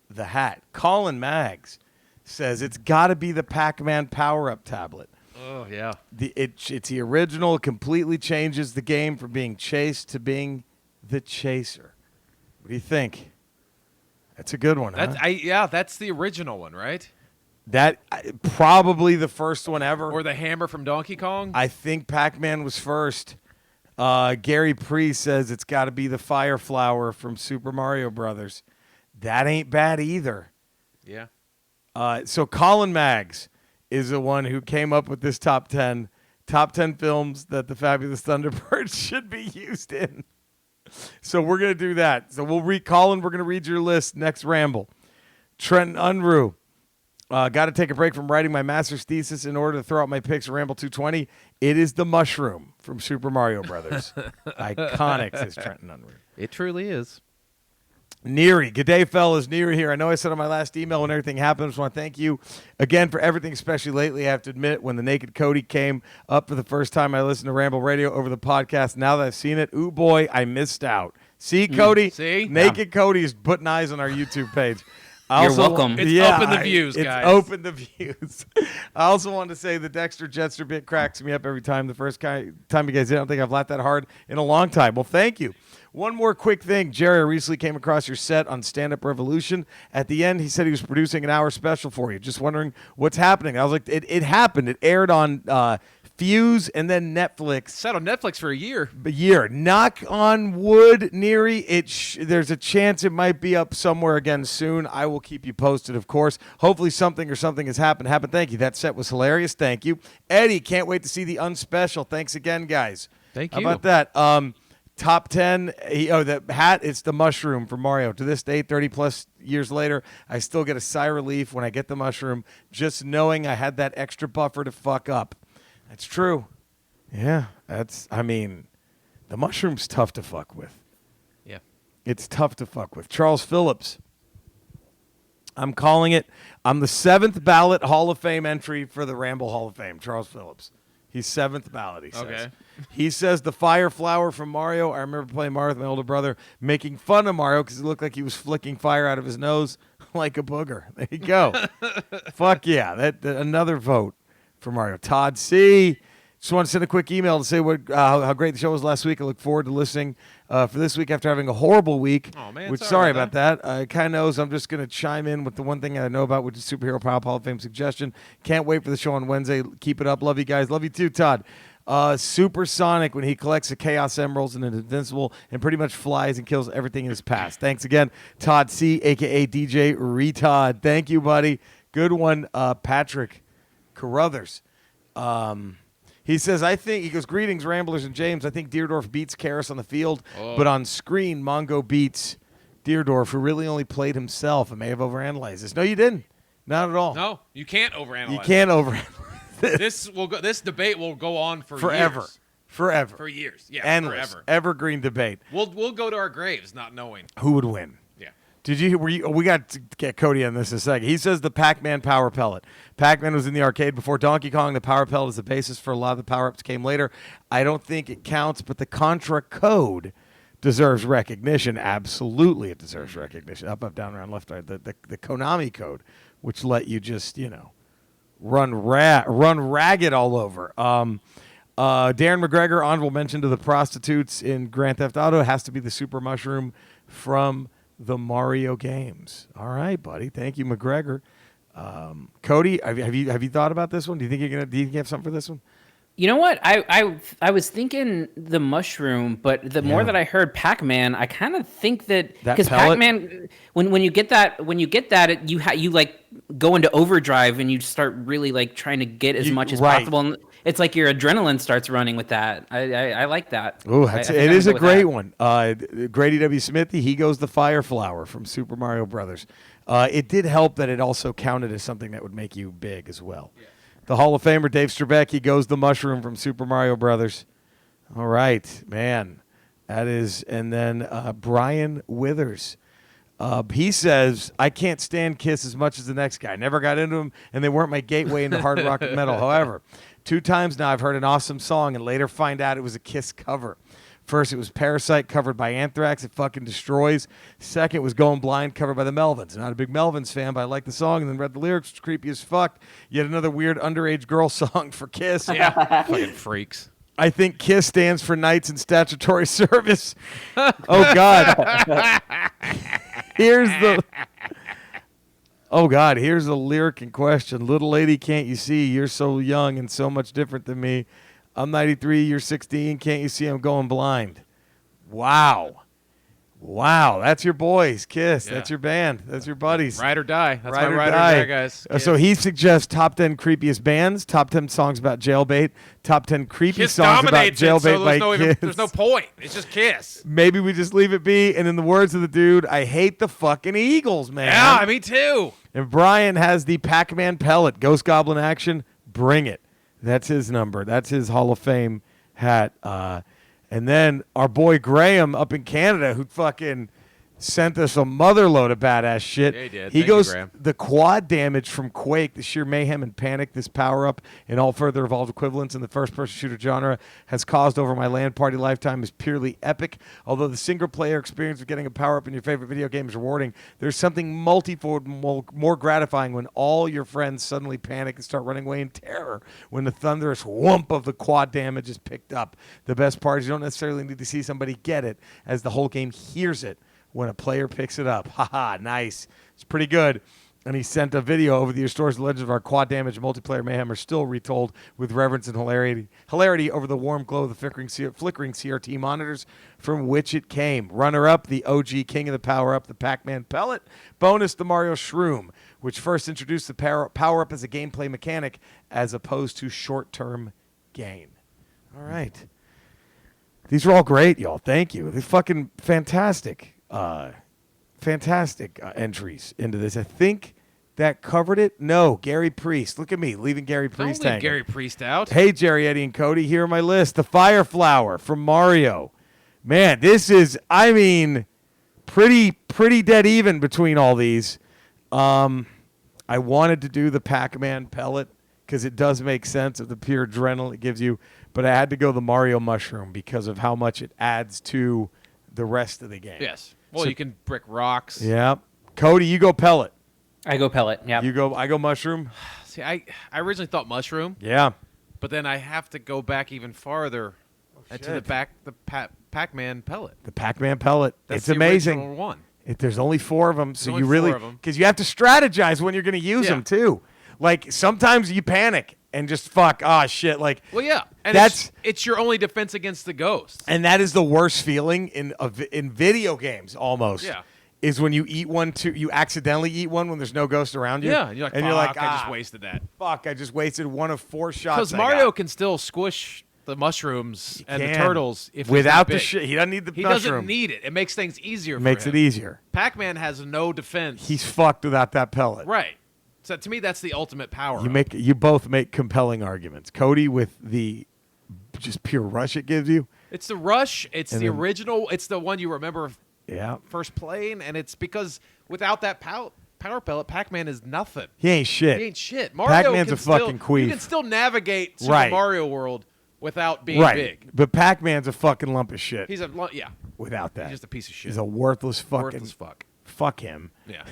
the hat? Colin Maggs says it's got to be the Pac-Man Power Up tablet. Oh yeah. It's the original. It completely changes the game from being chased to being the chaser. What do you think? That's a good one, huh? That's the original one, right? That probably the first one ever. Or the hammer from Donkey Kong? I think Pac-Man was first. Gary Priest says it's got to be the Fire Flower from Super Mario Brothers. That ain't bad either. Yeah. So Colin Maggs is the one who came up with this top 10 films that the Fabulous Thunderbirds should be used in. So we're going to do that. So Colin, we're going to read your list next Ramble. Trenton Unruh. Got to take a break from writing my master's thesis in order to throw out my picks for Ramble 220. It is the mushroom from Super Mario Brothers. Iconic, says Trenton Unruh. It truly is. Neary. Good day, fellas. Neary here. I know I said on my last email when everything happened, I just want to thank you again for everything, especially lately. I have to admit, when the Naked Cody came up for the first time, I listened to Ramble Radio over the podcast. Now that I've seen it, ooh, boy, I missed out. See, Cody? See? Naked Cody is putting eyes on our YouTube page. You're welcome. It's open the views, guys. It's open the views. I also wanted to say the Dexter Jetster bit cracks me up every time. The first time you guys did, I don't think I've laughed that hard in a long time. Well, thank you. One more quick thing. Jerry, I recently came across your set on Stand Up Revolution. At the end, he said he was producing an hour special for you. Just wondering what's happening. I was like, it happened. It aired on Fuse and then Netflix. Sat on Netflix for a year. Knock on wood, Neary. There's a chance it might be up somewhere again soon. I will keep you posted, of course. Hopefully something has happened. Thank you. That set was hilarious. Thank you. Eddie, can't wait to see the unspecial. Thanks again, guys. Thank you. How about that? Top 10, the hat, it's the mushroom for Mario. To this day, 30-plus years later, I still get a sigh of relief when I get the mushroom, just knowing I had that extra buffer to fuck up. That's true. Yeah, the mushroom's tough to fuck with. Yeah. It's tough to fuck with. Charles Phillips. I'm calling it. I'm the 7th ballot Hall of Fame entry for the Ramble Hall of Fame. Charles Phillips. He's 7th ballot, he says. Okay. He says the Fire Flower from Mario. I remember playing Mario with my older brother, making fun of Mario because it looked like he was flicking fire out of his nose like a booger. There you go. Fuck yeah. That another vote for Mario. Todd C. Just want to send a quick email to say how great the show was last week. I look forward to listening for this week after having a horrible week. Oh, man. Sorry about that. Kind of knows I'm just going to chime in with the one thing I know about, which is Superhero Pile Hall of Fame suggestion. Can't wait for the show on Wednesday. Keep it up. Love you guys. Love you too, Todd. Supersonic when he collects the Chaos Emeralds and is invincible and pretty much flies and kills everything in his path. Thanks again, Todd C., a.k.a. DJ Retod. Thank you, buddy. Good one, Patrick Carruthers. He says, he goes, greetings, Ramblers and James. I think Deerdorf beats Karras on the field, but on screen, Mongo beats Deerdorf, who really only played himself and may have overanalyzed this. No, you didn't. Not at all. No, you can't overanalyze. You can't overanalyze. This debate will go on for forever. years. Forever. For years. Yeah, endless. forever. Evergreen debate. We'll go to our graves not knowing who would win. Yeah. We got to get Cody on this in a second. He says the Pac-Man Power Pellet. Pac-Man was in the arcade before Donkey Kong. The Power Pellet is the basis for a lot of the power-ups came later. I don't think it counts, but the Contra code deserves recognition. Absolutely, it deserves recognition. Up, up, down, around, left, right. The Konami code, which let you just, run ragged all over. Darren McGregor, honorable mention to the prostitutes in Grand Theft Auto, has to be the super mushroom from the Mario games. All right, buddy. Thank you, McGregor. Cody, have you thought about this one? Do you think you have something for this one? You know what? I was thinking the mushroom, but the more that I heard Pac-Man, I kind of think that because Pac-Man, when you get that, you like go into overdrive and you start really like trying to get as much as possible. And it's like your adrenaline starts running with that. I like that. Oh, it is a great one. Grady W. Smithy, he goes the Fire Flower from Super Mario Brothers. It did help that it also counted as something that would make you big as well. Yeah. The Hall of Famer Dave Strabecki goes the mushroom from Super Mario Brothers. All right, man. That is, and then Brian Withers. He says, I can't stand Kiss as much as the next guy. Never got into them, and they weren't my gateway into hard rock and metal. However, 2 times now I've heard an awesome song and later find out it was a Kiss cover. First, it was Parasite covered by Anthrax. It fucking destroys. Second, it was Going Blind covered by the Melvins. Not a big Melvins fan, but I liked the song and then read the lyrics. It's creepy as fuck. Yet another weird underage girl song for Kiss. Yeah, fucking freaks. I think KISS stands for Knights in Statutory Service. Oh, God. Here's the lyric in question. Little lady, can't you see? You're so young and so much different than me. I'm 93, you're 16. Can't you see I'm going blind? Wow. That's your boys, KISS. Yeah. That's your band. That's your buddies. Ride or die. That's my ride or die, guys. So he suggests top 10 creepiest bands, top 10 songs about jailbait, top 10 creepy KISS songs about jailbait by KISS. There's no point. It's just KISS. Maybe we just leave it be. And in the words of the dude, I hate the fucking Eagles, man. Yeah, me too. And Brian has the Pac-Man pellet. Ghost Goblin action. Bring it. That's his number. That's his Hall of Fame hat. And then our boy Graham up in Canada, who fucking sent us a motherload of badass shit. Yeah, he did. He Thank goes, you, Graham. the quad damage from Quake, the sheer mayhem and panic this power-up and all further evolved equivalents in the first-person shooter genre has caused over my LAN party lifetime is purely epic. Although the single-player experience of getting a power-up in your favorite video game is rewarding, there's something multifold more gratifying when all your friends suddenly panic and start running away in terror when the thunderous whoomp of the quad damage is picked up. The best part is you don't necessarily need to see somebody get it, as the whole game hears it when a player picks it up. Haha, nice. It's pretty good. And he sent a video over the years. Stories and legends of our quad damage multiplayer mayhem are still retold with reverence and hilarity over the warm glow of the flickering CRT monitors from which it came. Runner-up, the OG king of the power-up, the Pac-Man pellet. Bonus, the Mario Shroom, which first introduced the power-up as a gameplay mechanic as opposed to short-term gain. All right. These are all great, y'all. Thank you. They're fucking fantastic. Entries into this. I think that covered it. No, Gary Priest. Look at me leaving Gary Priest hanging. Gary Priest out. Hey, Jerry, Eddie, and Cody. Here on my list, the Fire Flower from Mario. Man, this is, pretty dead even between all these. I wanted to do the Pac-Man pellet because it does make sense of the pure adrenaline it gives you, but I had to go the Mario Mushroom because of how much it adds to the rest of the game. Yes. Well, you can brick rocks. Yeah. Cody, you go pellet. I go pellet. Yeah. I go mushroom. See, I originally thought mushroom. Yeah. But then I have to go back even farther to the Pac-Man pellet. The Pac-Man pellet. That's it's the amazing. Original one. There's only 4 of them, so you really, because you have to strategize when you're going to use them too. Like sometimes you panic and just fuck. Oh shit! Like, well, yeah, and it's your only defense against the ghosts. And that is the worst feeling in video games almost. Yeah, is when you eat one too. You accidentally eat one when there's no ghost around you. Yeah, and you're like, I just wasted that. Fuck! I just wasted one of 4 shots. Because Mario can still squish the mushrooms and the turtles without the shit. He doesn't need the mushroom. He doesn't need it. It makes things easier. It makes it easier. Pac-Man has no defense. He's fucked without that pellet. Right. So to me, that's the ultimate power. You both make compelling arguments. Cody with the just pure rush it gives you. It's the rush. It's the original. It's the one you remember. Yeah. First playing, and it's because without that power pellet, Pac-Man is nothing. He ain't shit. Mario Pac-Man's a fucking queef. You can still navigate Super Mario World without being big. But Pac-Man's a fucking lump of shit. He's Without that. He's just a piece of shit. He's a worthless fuck. Fuck him. Yeah.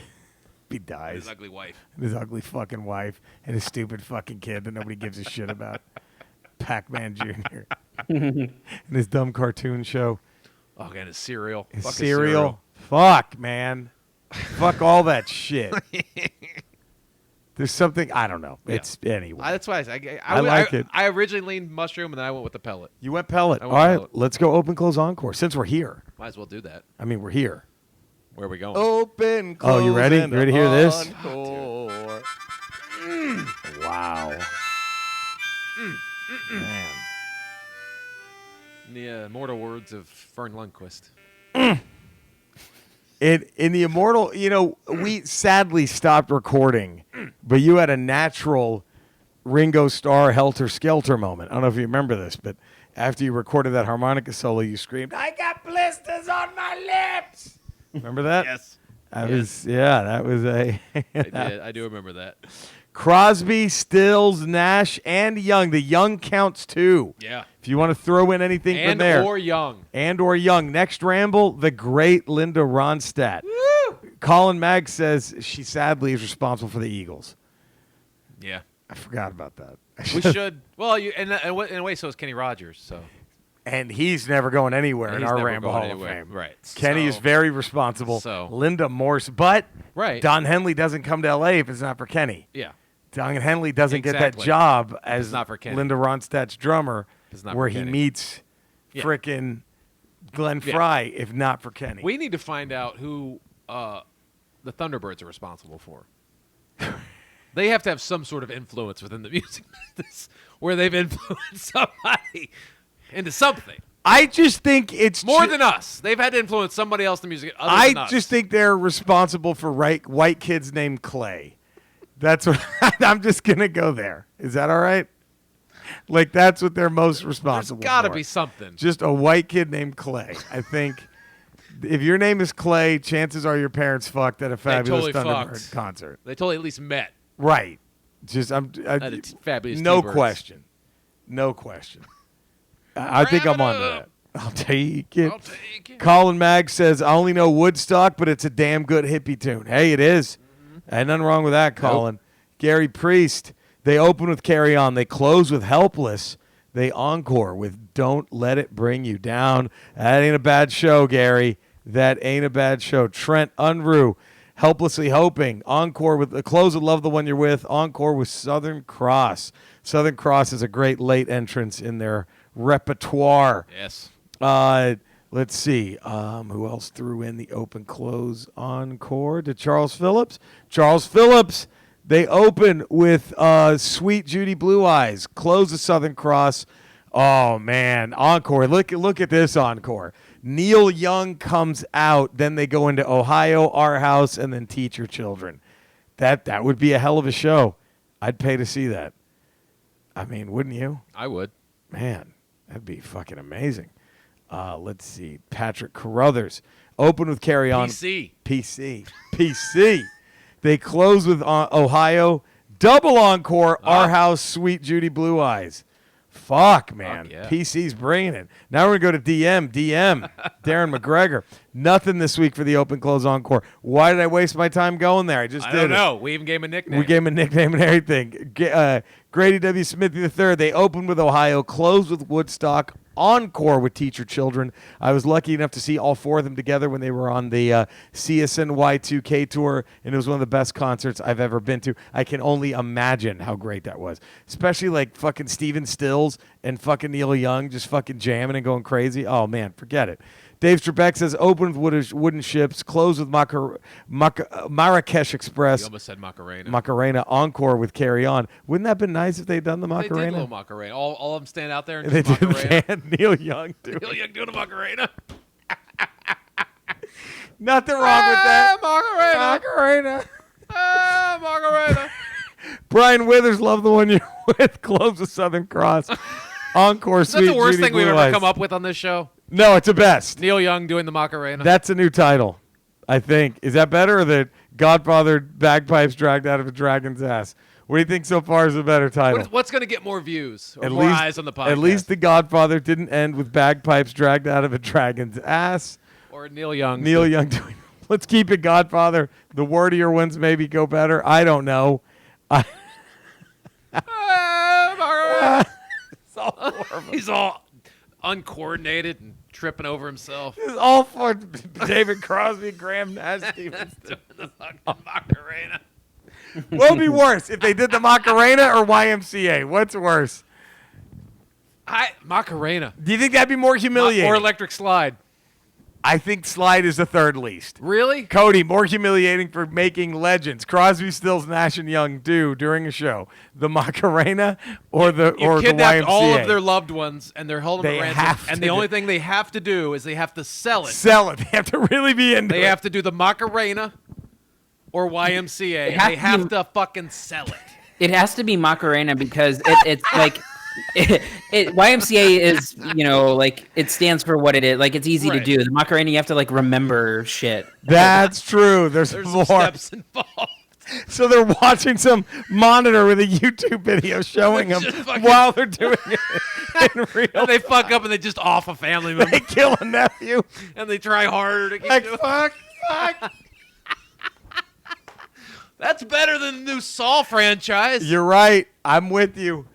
He dies. His ugly wife. His ugly fucking wife and his stupid fucking kid that nobody gives a shit about. Pac-Man Jr. and his dumb cartoon show. Oh, and his cereal. His cereal. Fuck, man. Fuck all that shit. There's something, I don't know. It's anyway. That's why I like it. I originally leaned mushroom, and then I went with the pellet. You went pellet. All right, let's go open, close, encore. Since we're here. Might as well do that. I mean, we're here. Where are we going? Open, close, you ready? You ready to hear this? Wow. Man. The immortal words of Fern Lundquist. In the immortal, we sadly stopped recording, but you had a natural Ringo Starr Helter Skelter moment. I don't know if you remember this, but after you recorded that harmonica solo, you screamed, "I got blisters on my lips!" Remember that? Yes. That was a... I do remember that. Crosby, Stills, Nash, and Young. The Young counts too. Yeah. If you want to throw in anything from there. And or Young. Next Ramble, the great Linda Ronstadt. Woo! Colin Magg says she sadly is responsible for the Eagles. Yeah. I forgot about that. We should. Well, in a way, so is Kenny Rogers. So. And he's never going anywhere in our Ramble Hall of Fame. Right. Kenny is very responsible. So. Linda Morse. But Don Henley doesn't come to L.A. if it's not for Kenny. Yeah. Don Henley doesn't get that job as Linda Ronstadt's drummer where he meets frickin' Glenn Fry if not for Kenny. We need to find out who the Thunderbirds are responsible for. They have to have some sort of influence within the music business where they've influenced somebody into something. I just think it's more than us. They've had to influence somebody else in the music other than us. I just think they're responsible for white kids named Clay. That's what I'm just gonna go there. Is that all right? Like that's what they're most responsible for. There's got to be something. Just a white kid named Clay. I think if your name is Clay, chances are your parents fucked at a fabulous Thunderbird concert. They totally at least met. Right. Just fabulous. No question. No question. I think I'm on to that. I'll take it. Colin Magg says, I only know Woodstock, but it's a damn good hippie tune. Hey, it is. Ain't nothing wrong with that, Colin. Nope. Gary Priest, they open with Carry On. They close with Helpless. They encore with Don't Let It Bring You Down. That ain't a bad show, Gary. That ain't a bad show. Trent Unruh, Helplessly Hoping. Encore with the close of Love the One You're With. Encore with Southern Cross. Southern Cross is a great late entrance in their repertoire. Yes. Let's see. Who else threw in the open close encore? To Charles Phillips. Charles Phillips. They open with Sweet Judy Blue Eyes. Close the Southern Cross. Oh man, encore. Look at this encore. Neil Young comes out. Then they go into Ohio, Our House, and then Teach Your Children. That would be a hell of a show. I'd pay to see that. I mean, wouldn't you? I would. Man, that'd be fucking amazing. Let's see. Patrick Carruthers. Open with Carry On. PC. They close with Ohio. Double encore. Our House, Sweet Judy Blue Eyes. Fuck, man. Fuck yeah. PC's bringing it. Now we're going to go to DM. Darren McGregor. Nothing this week for the open close encore. Why did I waste my time going there? I don't know. We even gave him a nickname. We gave him a nickname and everything. Grady W. Smithy III. They open with Ohio, close with Woodstock, encore with Teach Your Children. I was lucky enough to see all four of them together when they were on the CSNY2K tour, and it was one of the best concerts I've ever been to. I can only imagine how great that was, especially like fucking Steven Stills and fucking Neil Young just fucking jamming and going crazy. Oh, man, forget it. Dave Trebek says, open with Wooden Ships, close with Marrakesh Express. You almost said Macarena. Macarena, encore with Carry On. Wouldn't that have been nice if they'd done the Macarena? They did a little Macarena. All of them stand out there and do Macarena. Neil Young, too. Neil Young doing a Macarena. Nothing wrong with that. Macarena. Macarena. Macarena. Brian Withers, love the one you're with. Close with Southern Cross. Encore, Is that Sweet the worst Judy thing we've Blue ever Eyes. come up with on this show? No, it's the best. Neil Young doing the Macarena. That's a new title, I think. Is that better, or the Godfather bagpipes dragged out of a dragon's ass? What do you think so far is a better title? What's going to get more views or At more least- eyes on the podcast? At least the Godfather didn't end with bagpipes dragged out of a dragon's ass. Or Neil Young. Neil Young doing. Let's keep it Godfather. The wordier ones maybe go better. I don't know. He's all uncoordinated and tripping over himself. This is all for David Crosby, Graham Nash, Stevens. Doing the fucking Macarena. What would be worse if they did the Macarena or YMCA? What's worse? Macarena. Do you think that'd be more humiliating? Or Electric Slide. I think Slide is the third least. Really? Cody, more humiliating for making legends. Crosby, Stills, Nash and Young do during a show. The Macarena or the kidnapped YMCA. all of their loved ones and they're holding They them have ransom. to And the do- only thing they have to do is they have to sell it. Sell it. They have to really be into it. They have to do the Macarena or YMCA. have They to have be- to fucking sell it. It has to be Macarena because it's like YMCA is, like it stands for what it is. Like it's easy to Right. do. The Macarena, you have to like remember shit. That's true. There's There's more. some steps involved. So they're watching some monitor with a YouTube video showing them Just fucking- while they're doing it in real And they fuck up and they just off a family member They kill a nephew. and they try harder to keep Like, doing it. fuck. That's better than the new Saw franchise. You're right. I'm with you.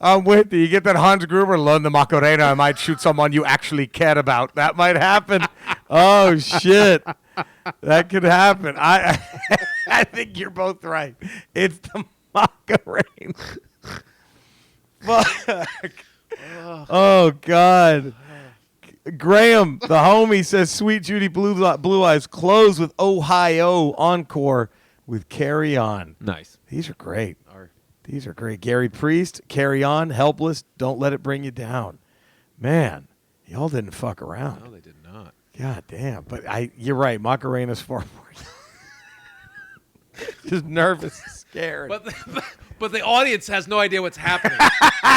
You get that Hans Gruber, learn the Macarena, I might shoot someone you actually care about. That might happen. Oh, shit. That could happen. I think you're both right. It's the Macarena. Fuck. Oh, God. Graham, the homie, says Sweet Judy Blue Eyes close with Ohio Encore with Carry On. Nice. These are great. These are great. Gary Priest, Carry On, Helpless, Don't Let It Bring You Down. Man, y'all didn't fuck around. No, they did not. God damn. But you're right. Macarena's far more. Just nervous, scared. But the audience has no idea what's happening.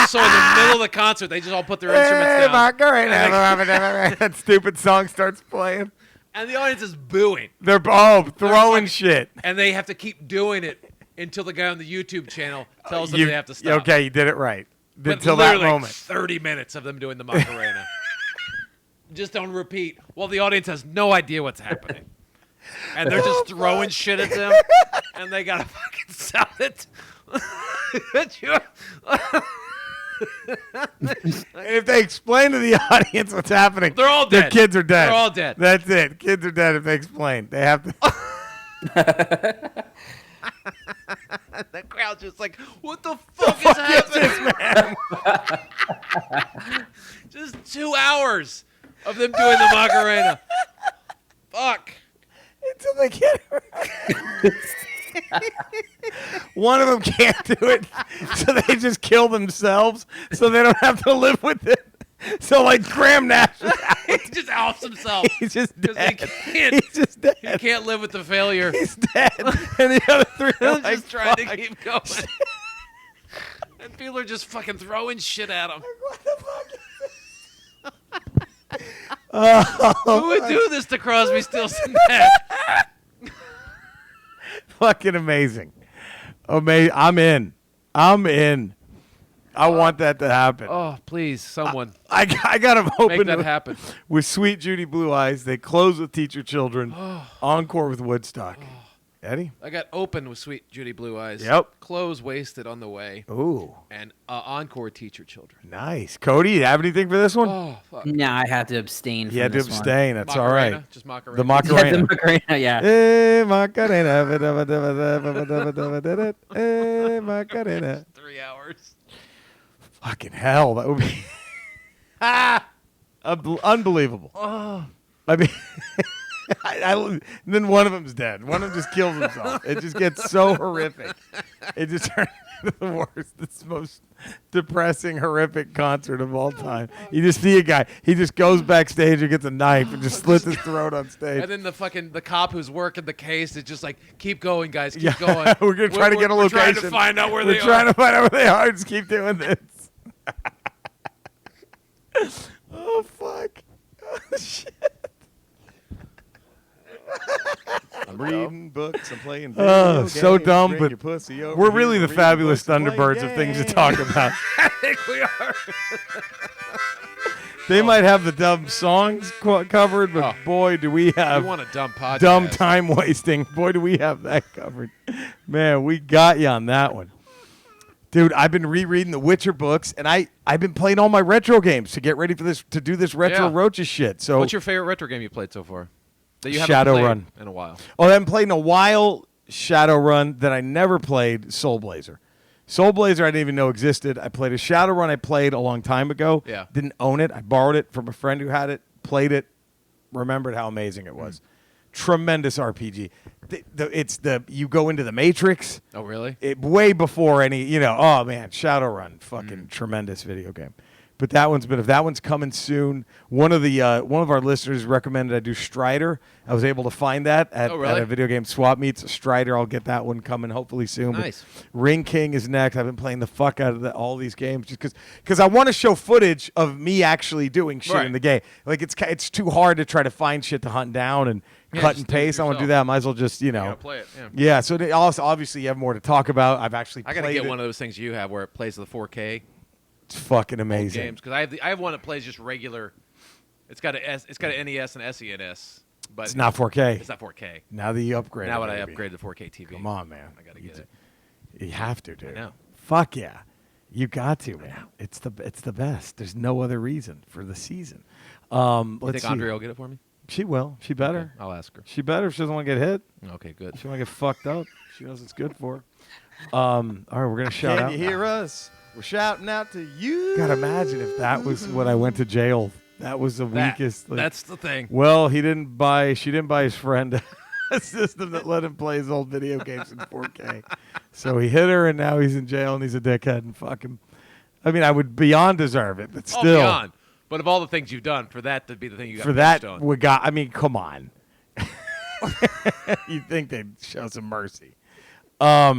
So in the middle of the concert, they just all put their instruments down. Macarena. That stupid song starts playing. And the audience is booing. They're throwing shit. And they have to keep doing it until the guy on the YouTube channel tells them they have to stop. Okay, you did it right. But Until that literally, moment. 30 minutes of them doing the Macarena. Just on repeat. While the audience has no idea what's happening. And they're just throwing shit at them. And they gotta fucking sell it. And if they explain to the audience what's happening, They're all their dead. kids are dead. They're all dead. That's it. Kids are dead if they explain. They have to. The crowd's just like, what the fuck is happening? Just 2 hours of them doing the Macarena. Fuck. Until they get it. One of them can't do it, so they just kill themselves, so they don't have to live with it. So like Graham Nash, He just offs himself. he's just 'Cause dead. He He's just dead. can't live with the failure. He's dead, and the other three are He's like, just trying to "Fuck." keep going. And people are just fucking throwing shit at him. What the fuck is Who would do this to Crosby, Stills, and Nash? fucking amazing? I'm in. I want that to happen. Oh, please, someone I got them make open that happen. with Sweet Judy Blue Eyes. They close with Teacher Children. Encore with Woodstock. Eddie? I got open with Sweet Judy Blue Eyes. Yep. Close Wasted on the way. Ooh, And encore Teacher Children. nice. Cody, you have anything for this one? Oh, fuck. Nah, I had to abstain. You had to from this one. abstain. That's all Macarena, right. Just Macarena. The Yeah, Macarena. the Macarena, yeah. Eh, Macarena. Eh, Macarena. 3 hours. Fucking hell, that would be unbelievable. I mean, then one of them's dead. One of them just kills himself. It just gets so horrific. It just turns. the worst. It's the most depressing, horrific concert of all time. You just see a guy. He just goes backstage and gets a knife and just slits his throat on stage. And then the cop who's working the case is just like, keep going, guys, keep going. We're gonna try to get a location. We're trying to find out where they are. We're trying to find out where they are. Just keep doing this. Oh fuck! Oh, shit. I'm reading books. I'm playing video games. So dumb, but we're really the fabulous Thunderbirds of things to talk about. I think we are. They might have the dumb songs covered, but boy, do we have want a dumb podcast. Dumb time wasting. Boy, do we have that covered. Man, we got you on that one. Dude, I've been rereading the Witcher books, and I've been playing all my retro games to get ready for this, to do this retro Roaches shit. So, what's your favorite retro game you played so far? That you haven't played in a while. Oh, I haven't played in a while. Shadowrun. That I never played. Soul Blazer. Soul Blazer I didn't even know existed. I played a Shadowrun I played a long time ago. Yeah. Didn't own it. I borrowed it from a friend who had it. Played it. Remembered how amazing it was. Tremendous RPG. You go into the Matrix. Oh, really? Way before any, oh man, Shadowrun, fucking tremendous video game. But if that one's coming soon. One of our listeners recommended I do Strider. I was able to find that at a video game swap meets. Strider, I'll get that one coming hopefully soon. Nice. But Ring King is next. I've been playing the fuck out of all these games just because I want to show footage of me actually doing shit in the game. Like it's too hard to try to find shit to hunt down and cut and paste. I want to do that. I might as well just play it. Yeah. So also obviously you have more to talk about. I've actually I gotta get one of those things you have where it plays the 4K. It's fucking amazing. Games because I have one that plays just regular. It's got an NES and SENS, but it's not 4K. It's not 4K. Now that you upgrade. Now that I upgraded the 4K TV. Come on, man. I gotta get it. You have to, dude. I know. Fuck yeah. You got to, man. It's the best. There's no other reason for the season. You think Andrea will get it for me? She will. She better. Okay. I'll ask her. She better if she doesn't want to get hit. Okay, good. She want to get fucked up. She knows it's good for her. All right, we're gonna shout out. Can you hear us? We're shouting out to you. God, imagine if that was what I went to jail. That was the weakest. That's the thing. Well, she didn't buy his friend a system that let him play his old video games in 4K. So he hit her, and now he's in jail, and he's a dickhead, and fuck him. I mean, I would beyond deserve it, but still. Oh, beyond. But of all the things you've done, for that to be the thing you got for that, on. I mean, come on. You'd think they'd show some mercy. All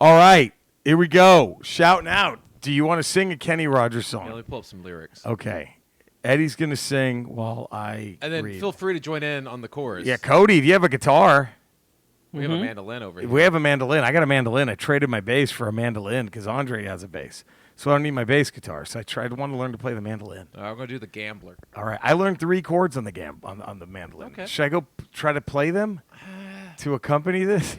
right. Here we go. Shouting out. Do you want to sing a Kenny Rogers song? Yeah, let me pull up some lyrics. Okay. Eddie's going to sing while I And then read. feel free to join in on the chorus. Yeah, Cody, if you have a guitar. We have a mandolin over here. We have a mandolin. I got a mandolin. I traded my bass for a mandolin because Andre has a bass. So I don't need my bass guitar. So I want to learn to play the mandolin. I'm going to do the gambler. All right. I learned 3 chords on the on the mandolin. Okay. Should I go try to play them to accompany this?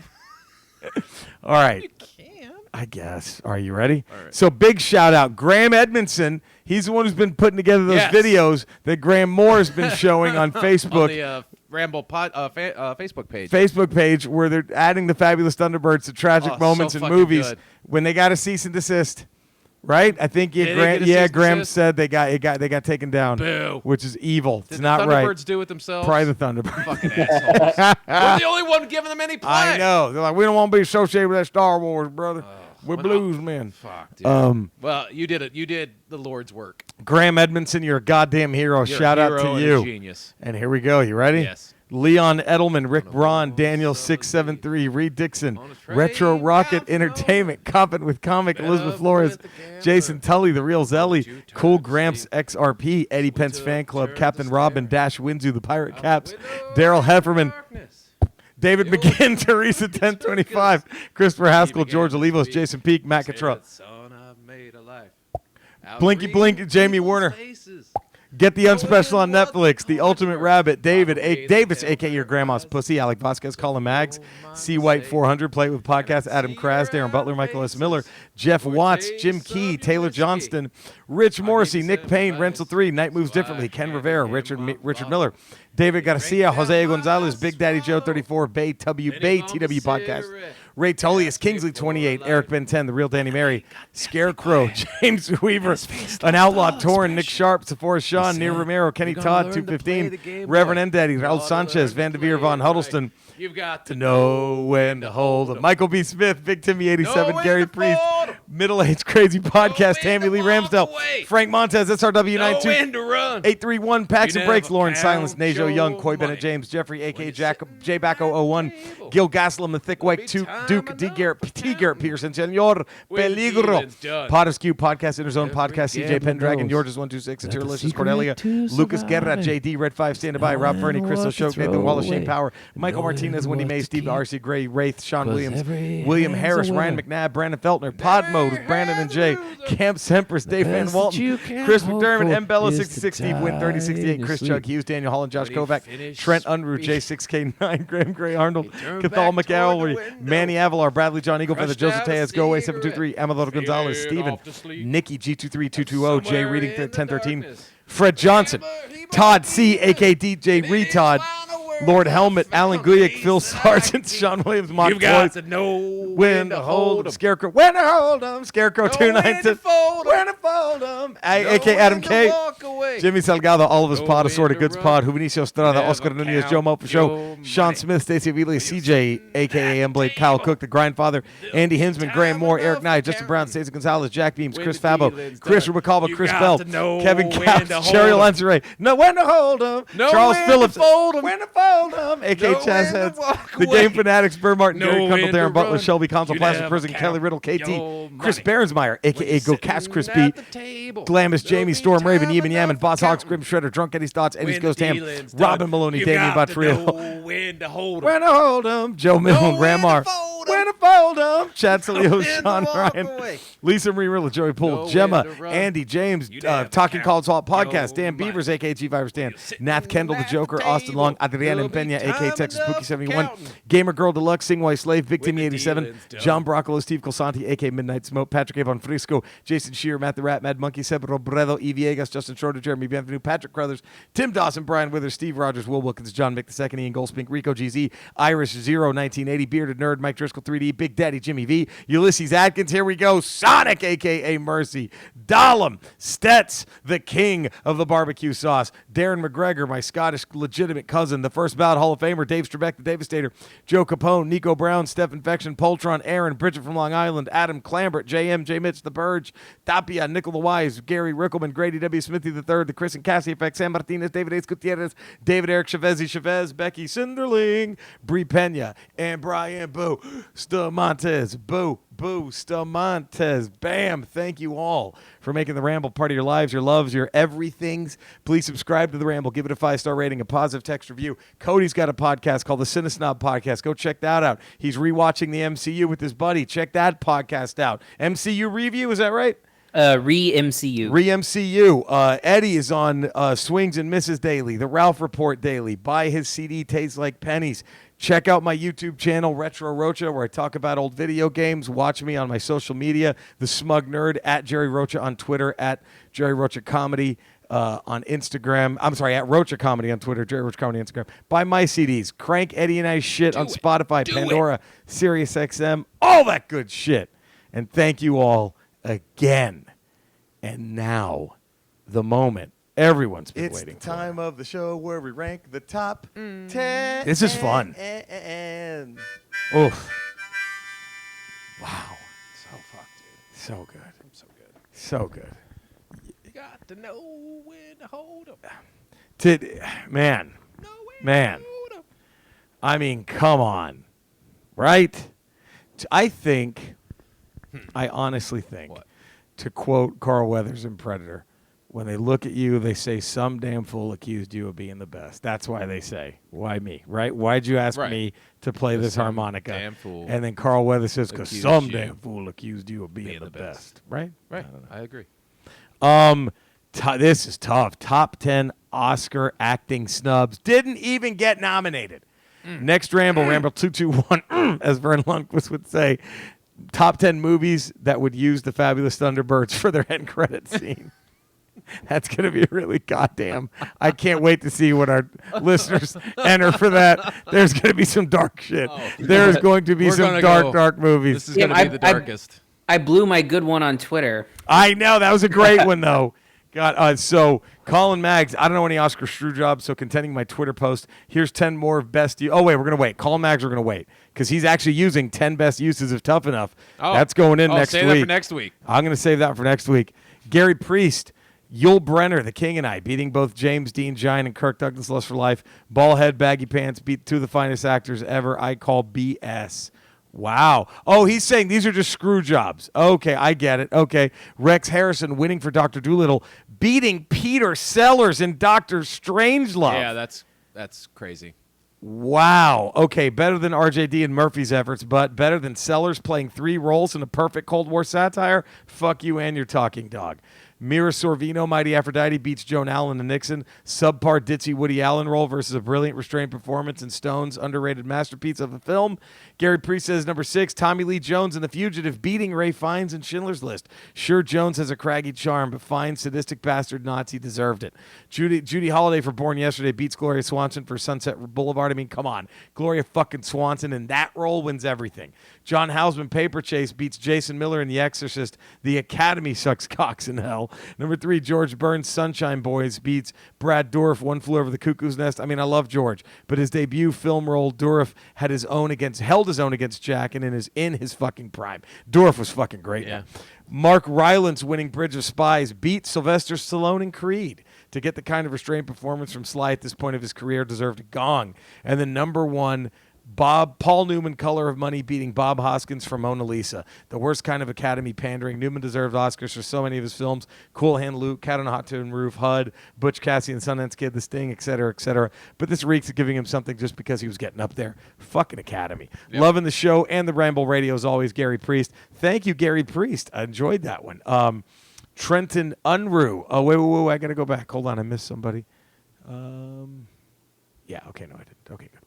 All right. You can. I guess. Are you ready? All right. So big shout out. Graham Edmondson. He's the one who's been putting together those videos that Graham Moore has been showing on Facebook. On the Ramble Facebook page. Facebook page where they're adding the Fabulous Thunderbirds to tragic moments in movies good. when they got a cease and desist. Right? I think Graham said they got taken down. Boo. Which is evil. It's Did not the right. Thunderbirds do it themselves? Probably the Thunderbirds. Fucking assholes. We're the only one giving them any play. I know. They're like, we don't want to be associated with that Star Wars, brother. We're blues men. Fuck, dude. Well, you did it. You did the Lord's work. Graham Edmondson, you're a goddamn hero. You're Shout a out hero to you. And a genius. And here we go. You ready? Yes. Leon Edelman, Rick Braun, Daniel 673, Reed Dixon, Retro Rocket Entertainment, Coppin with Comic, Elizabeth Flores, Jason Tully, The Real Zelly, Cool Gramps XRP, Eddie Pence Fan Club, Captain Robin, Dash Winzu, The Pirate Caps, Daryl Hefferman, David McGinn, Teresa 1025, Christopher Haskell, George Olivos, Jason Peak, Matt Cottrell, Blinky Blink, Jamie Warner. Get the Unspecial on Netflix. The Ultimate Rabbit. Davis, a.k.a. your grandma's pussy. Alec Vasquez, Colin Maggs. C. White 400. Play It With Podcast. Adam Kraz, Darren Butler, Michael S. Miller. Jeff Watts. Jim Key. Taylor Johnston. Rich Morrissey. Nick Payne. Rental 3. Night Moves Differently. Ken Rivera. Richard Miller. David Garcia. Jose Gonzalez. Big Daddy Joe 34. Bay TW Podcast. Ray Tullius, Kingsley 28, Eric Ben 10, The Real Danny Mary, Scarecrow, James Weaver, An Outlaw Torn, Nick Sharp, Sephora Sean, Near Romero, Kenny Todd 215, Reverend Endaddy, Raul Sanchez, Van Devere, Von Huddleston. You've got To know when to hold 'em. Michael B. Smith, Big Timmy 87, Gary Priest, Middle Aged Crazy Podcast, Tammy Lee Ramsdale, Frank Montez, SRW 92, 831, Packs and Breaks, Lauren Silence, Najo Young, Coy Bennett James, Jeffrey, a.k.a. J. Backo 01, Gil Gaslam, The Thick White, Duke, T. Garrett Pearson, Senor Peligro, Potter's Cube, Podcast Interzone, Podcast, CJ Pendragon, Georges 126, Delicious Cordelia, Lucas Guerra, JD, Red 5, Standing By, Rob Fernie, Chris O'Shoke, Nathan Wallace, Shane Power, Michael Martinez, Wendy May, Steve R.C. Gray, Wraith, Sean Williams, William Harris, Ryan McNabb, Brandon Feltner, Pod Mode, Brandon and Jay, Camp Sempress, Dave Van Walton, Chris McDermott, M. Bella 66, Steve Wynn 3068, Chris Chug Hughes, Daniel Holland, Josh Kovac, Trent Unruh, J6K9, Graham Gray Arnold, Cathal McAllery, Manny Avalar, Bradley John Eaglefeather, Joseph Tejas, Go Away 723, Amador Gonzalez, Steven, Nikki G23220, Jay Reading 1013, Fred Johnson, Todd C, a.k.a. DJ Retod, Lord Helmet, Alan Guyak, Phil Sargent, Sean Williams, Mark You've got to know when to hold 'em. Scarecrow, when to hold 'em. Scarecrow 292, when to fold 'em. A.k.a. Adam K, Jimmy Salgado, all of us pod, Assorted Goods Pod, Juvenicio Estrada, Oscar Nunez, Joe Mopa Show, Sean Smith, Stacey Avila, CJ, a.k.a. M. Blade, Kyle Cook, The Grindfather, Andy Hinsman, Graham Moore, Eric Nye, Justin Brown, Stacey Gonzalez, Jack Beams, Chris Fabo, Chris Rubicalba, Chris Bell, Kevin Caps, Sherry Lanceray, no, when to hold 'em. Charles Phillips, when to fold 'em. A.k.a. Chaz Heads, The Game Fanatics, Burr Martin, Gary Kundle, Darren Butler, Shelby Console, Plastic Prison, Kelly Riddle, KT, Chris Behrensmeyer, a.k.a. Go Cast Chris B, Glamis, Jamie, Storm Raven, Yemen Yaman, Boss Hawks, Grim Shredder, Drunk Eddie's Thoughts, Eddie's Ghost Ham, Robin Maloney, Damian Bottrill, when to hold 'em, Joe Millen, Ramar, when to fold 'em, Chad Salio, Sean Ryan, Lisa Marie Rilla, Joey Poole, Gemma, Andy, James, Talking College Hall Podcast, Dan Beavers, a.k.a. G Virus Dan, Nath Kendall, The Joker, Austin Long, Adriana Pena, a.k.a. Texas Pookie 71, Gamer Girl Deluxe, Sing White Slave, Big Timmy 87, John Broccolo, Steve Colsanti, a.k.a. Midnight Smoke, Patrick Avon Frisco, Jason Shear, Matt the Rat, Mad Monkey, Seb Robredo, E. Viegas, Justin Schroeder, Jeremy Benvenu, Patrick Crothers, Tim Dawson, Brian Withers, Steve Rogers, Will Wilkins, John Mick II, Ian Goldspink, Rico GZ, Irish Zero 1980, Bearded Nerd, Mike Driscoll 3D, Big Daddy Jimmy V, Ulysses Atkins, here we go, Sonic, a.k.a. Mercy, Dahlem, Stetz, the king of the barbecue sauce, Darren McGregor, my Scottish legitimate cousin, the first ballot Hall of Famer, Dave Strebeck, the Devastator, Joe Capone, Nico Brown, Steph Infection, Poltron, Aaron, Bridget from Long Island, Adam Clambert, JM, J. Mitch, The Purge, Tapia, Nickel the Wise, Gary Rickelman, Grady W. Smithy III, the Chris and Cassie Effect, Sam Martinez, David Ace Gutierrez, David Eric Chavez, Becky Cinderling, Brie Pena, and Brian Boo Stamontes, Boo Stamontes. Bam. Thank you all for making the Ramble part of your lives, your loves, your everythings. Please subscribe to the Ramble. Give it a 5-star rating, a positive text review. Cody's got a podcast called the Cinesnob Podcast. Go check that out. He's rewatching the MCU with his buddy. Check that podcast out. MCU review, is that right? Re-MCU. Re-MCU. Eddie is on Swings and Misses Daily, the Ralph Report Daily. Buy his CD, Tastes Like Pennies. Check out my YouTube channel, Retro Rocha, where I talk about old video games. Watch me on my social media, The Smug Nerd, at Jerry Rocha on Twitter, at Jerry Rocha Comedy on Instagram. I'm sorry, at Rocha Comedy on Twitter, Jerry Rocha Comedy on Instagram. Buy my CDs. Crank Eddie and I shit on Spotify, Pandora, SiriusXM, all that good shit. And thank you all again. And now, the moment everyone's been waiting for. It's the time of the show where we rank the top 10. This is fun. Oof. Wow. So fucked, dude. So good. I'm so good. So good. You got to know when to hold 'em. Man. Know when Man. to hold 'em. I mean, come on. Right? I think, I honestly think, What? to quote Carl Weathers in Predator, when they look at you, they say, some damn fool accused you of being the best. That's why they say, why me, right? Why'd you ask me to play this harmonica? Damn fool. And then Carl Weathers says, because accused some you damn fool accused you of being the best. Right? Right. I agree. This is tough. Top 10 Oscar acting snubs. Didn't even get nominated. Next Ramble, Ramble 221, as Vern Lundquist would say. Top 10 movies that would use the Fabulous Thunderbirds for their end credit scene. That's going to be really goddamn. I can't wait to see what our listeners enter for that. There's going to be some dark shit. There's going to be some dark movies. This is going to be the darkest. I blew my good one on Twitter. I know. That was a great one, though. God, so Colin Maggs, I don't know any Oscar Screwjobs, so contending my Twitter post, here's 10 more of best. Oh, wait, we're going to wait. Colin Maggs, we're going to wait because he's actually using 10 best uses of Tough Enough. That's going in next week. Save that for next week. I'm going to save that for next week. Gary Priest. Yul Brenner, The King and I, beating both James Dean Giant and Kirk Douglas Lust for Life. Ballhead, baggy pants, beat two of the finest actors ever. I call BS. Wow. Oh, he's saying these are just screw jobs. Okay, I get it. Okay. Rex Harrison winning for Dr. Dolittle, beating Peter Sellers in Dr. Strangelove. Yeah, that's crazy. Wow. Okay, better than RJD and Murphy's efforts, but better than Sellers playing 3 roles in a perfect Cold War satire? Fuck you and your talking dog. Mira Sorvino, Mighty Aphrodite, beats Joan Allen and Nixon. Subpar ditzy Woody Allen role versus a brilliant restrained performance in Stone's underrated masterpiece of a film. Gary Priest says number 6, Tommy Lee Jones in The Fugitive, beating Ray Fiennes in Schindler's List. Sure, Jones has a craggy charm, but Fiennes, sadistic bastard Nazi, deserved it. Judy Holliday for Born Yesterday beats Gloria Swanson for Sunset Boulevard. I mean, come on. Gloria fucking Swanson in that role wins everything. John Houseman, Paper Chase, beats Jason Miller in The Exorcist. The Academy sucks cocks in hell. Number 3, George Burns' Sunshine Boys beats Brad Dourif, One Flew Over the Cuckoo's Nest. I mean, I love George, but his debut film role, Dourif held his own against Jack, and in his fucking prime. Dourif was fucking great. Yeah. Mark Rylance winning Bridge of Spies beat Sylvester Stallone in Creed. To get the kind of restrained performance from Sly at this point of his career deserved a gong. And then number 1, Paul Newman, Color of Money, beating Bob Hoskins for Mona Lisa. The worst kind of Academy pandering. Newman deserved Oscars for so many of his films. Cool Hand Luke, Cat on a Hot Tin Roof, HUD, Butch Cassidy and Sundance Kid, The Sting, etc., etc. But this reeks of giving him something just because he was getting up there. Fucking Academy. Yep. Loving the show and the Ramble Radio as always, Gary Priest. Thank you, Gary Priest. I enjoyed that one. Trenton Unruh. Oh, wait. I got to go back. Hold on. I missed somebody. Yeah, okay. No, I didn't. Okay, good.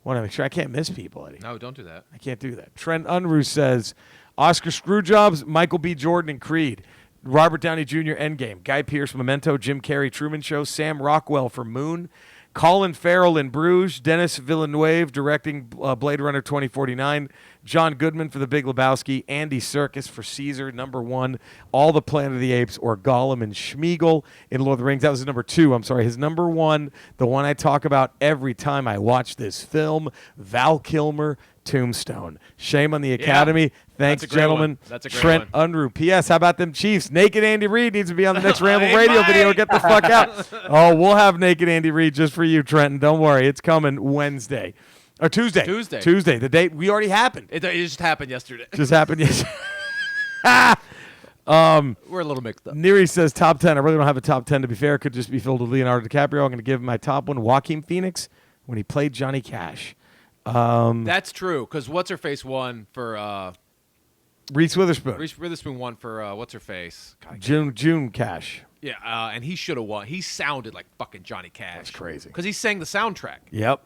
Want to make sure I can't miss people, Eddie. No, don't do that. I can't do that. Trent Unruh says, Oscar Screwjobs, Michael B. Jordan in Creed, Robert Downey Jr. Endgame, Guy Pearce Memento, Jim Carrey Truman Show, Sam Rockwell for Moon, Colin Farrell in Bruges, Denis Villeneuve directing Blade Runner 2049, John Goodman for The Big Lebowski, Andy Serkis for Caesar, number 1, All the Planet of the Apes, or Gollum and Schmeagol in Lord of the Rings. That was his number 2, I'm sorry. His number 1, the one I talk about every time I watch this film, Val Kilmer, Tombstone. Shame on the Academy. Thanks, gentlemen. That's a great Trent one. Unruh. P.S. How about them Chiefs? Naked Andy Reid needs to be on the next Ramble Radio video. Get the fuck out. Oh, we'll have Naked Andy Reid just for you, Trenton. Don't worry. It's coming Wednesday. Or Tuesday. Tuesday. The date we already happened. It just happened yesterday. Just happened yesterday. We're a little mixed up. Neri says top 10. I really don't have a top 10, to be fair. It could just be filled with Leonardo DiCaprio. I'm going to give him my top one, Joaquin Phoenix, when he played Johnny Cash. That's true, because What's-Her-Face won for... Reese Witherspoon. Reese Witherspoon won for What's-Her-Face. June Cash. Yeah, and he should have won. He sounded like fucking Johnny Cash. That's crazy. Because he sang the soundtrack. Yep.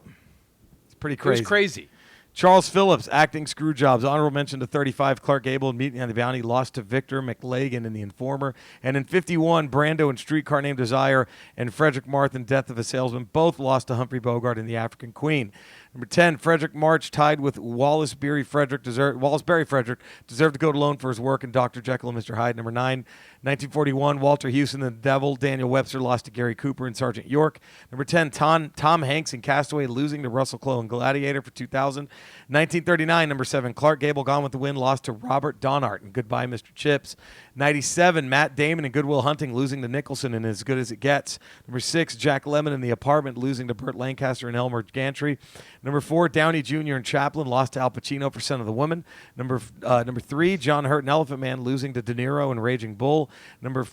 It's pretty crazy. It was crazy. Charles Phillips, acting Screwjobs. Honorable mention to 35, Clark Gable in Mutiny on the Bounty, lost to Victor McLagan in The Informer. And in 51, Brando in Streetcar Named Desire and Frederick Marth in Death of a Salesman both lost to Humphrey Bogart in The African Queen. Number 10, Frederick March, tied with Wallace Berry Frederick, deserved to go alone for his work in Dr. Jekyll and Mr. Hyde. Number 9, 1941, Walter Houston in The Devil. Daniel Webster lost to Gary Cooper in Sergeant York. Number 10, Tom Hanks in Castaway, losing to Russell Crowe in Gladiator for 2000. 1939, number 7, Clark Gable, Gone with the Wind, lost to Robert Donart in Goodbye, Mr. Chips. 97, Matt Damon in Good Will Hunting, losing to Nicholson in As Good as It Gets. Number 6, Jack Lemmon in The Apartment, losing to Burt Lancaster and Elmer Gantry. Number 4, Downey Jr. in Chaplin, lost to Al Pacino for Son of the Woman. Number 3, John Hurt in Elephant Man, losing to De Niro in Raging Bull. Number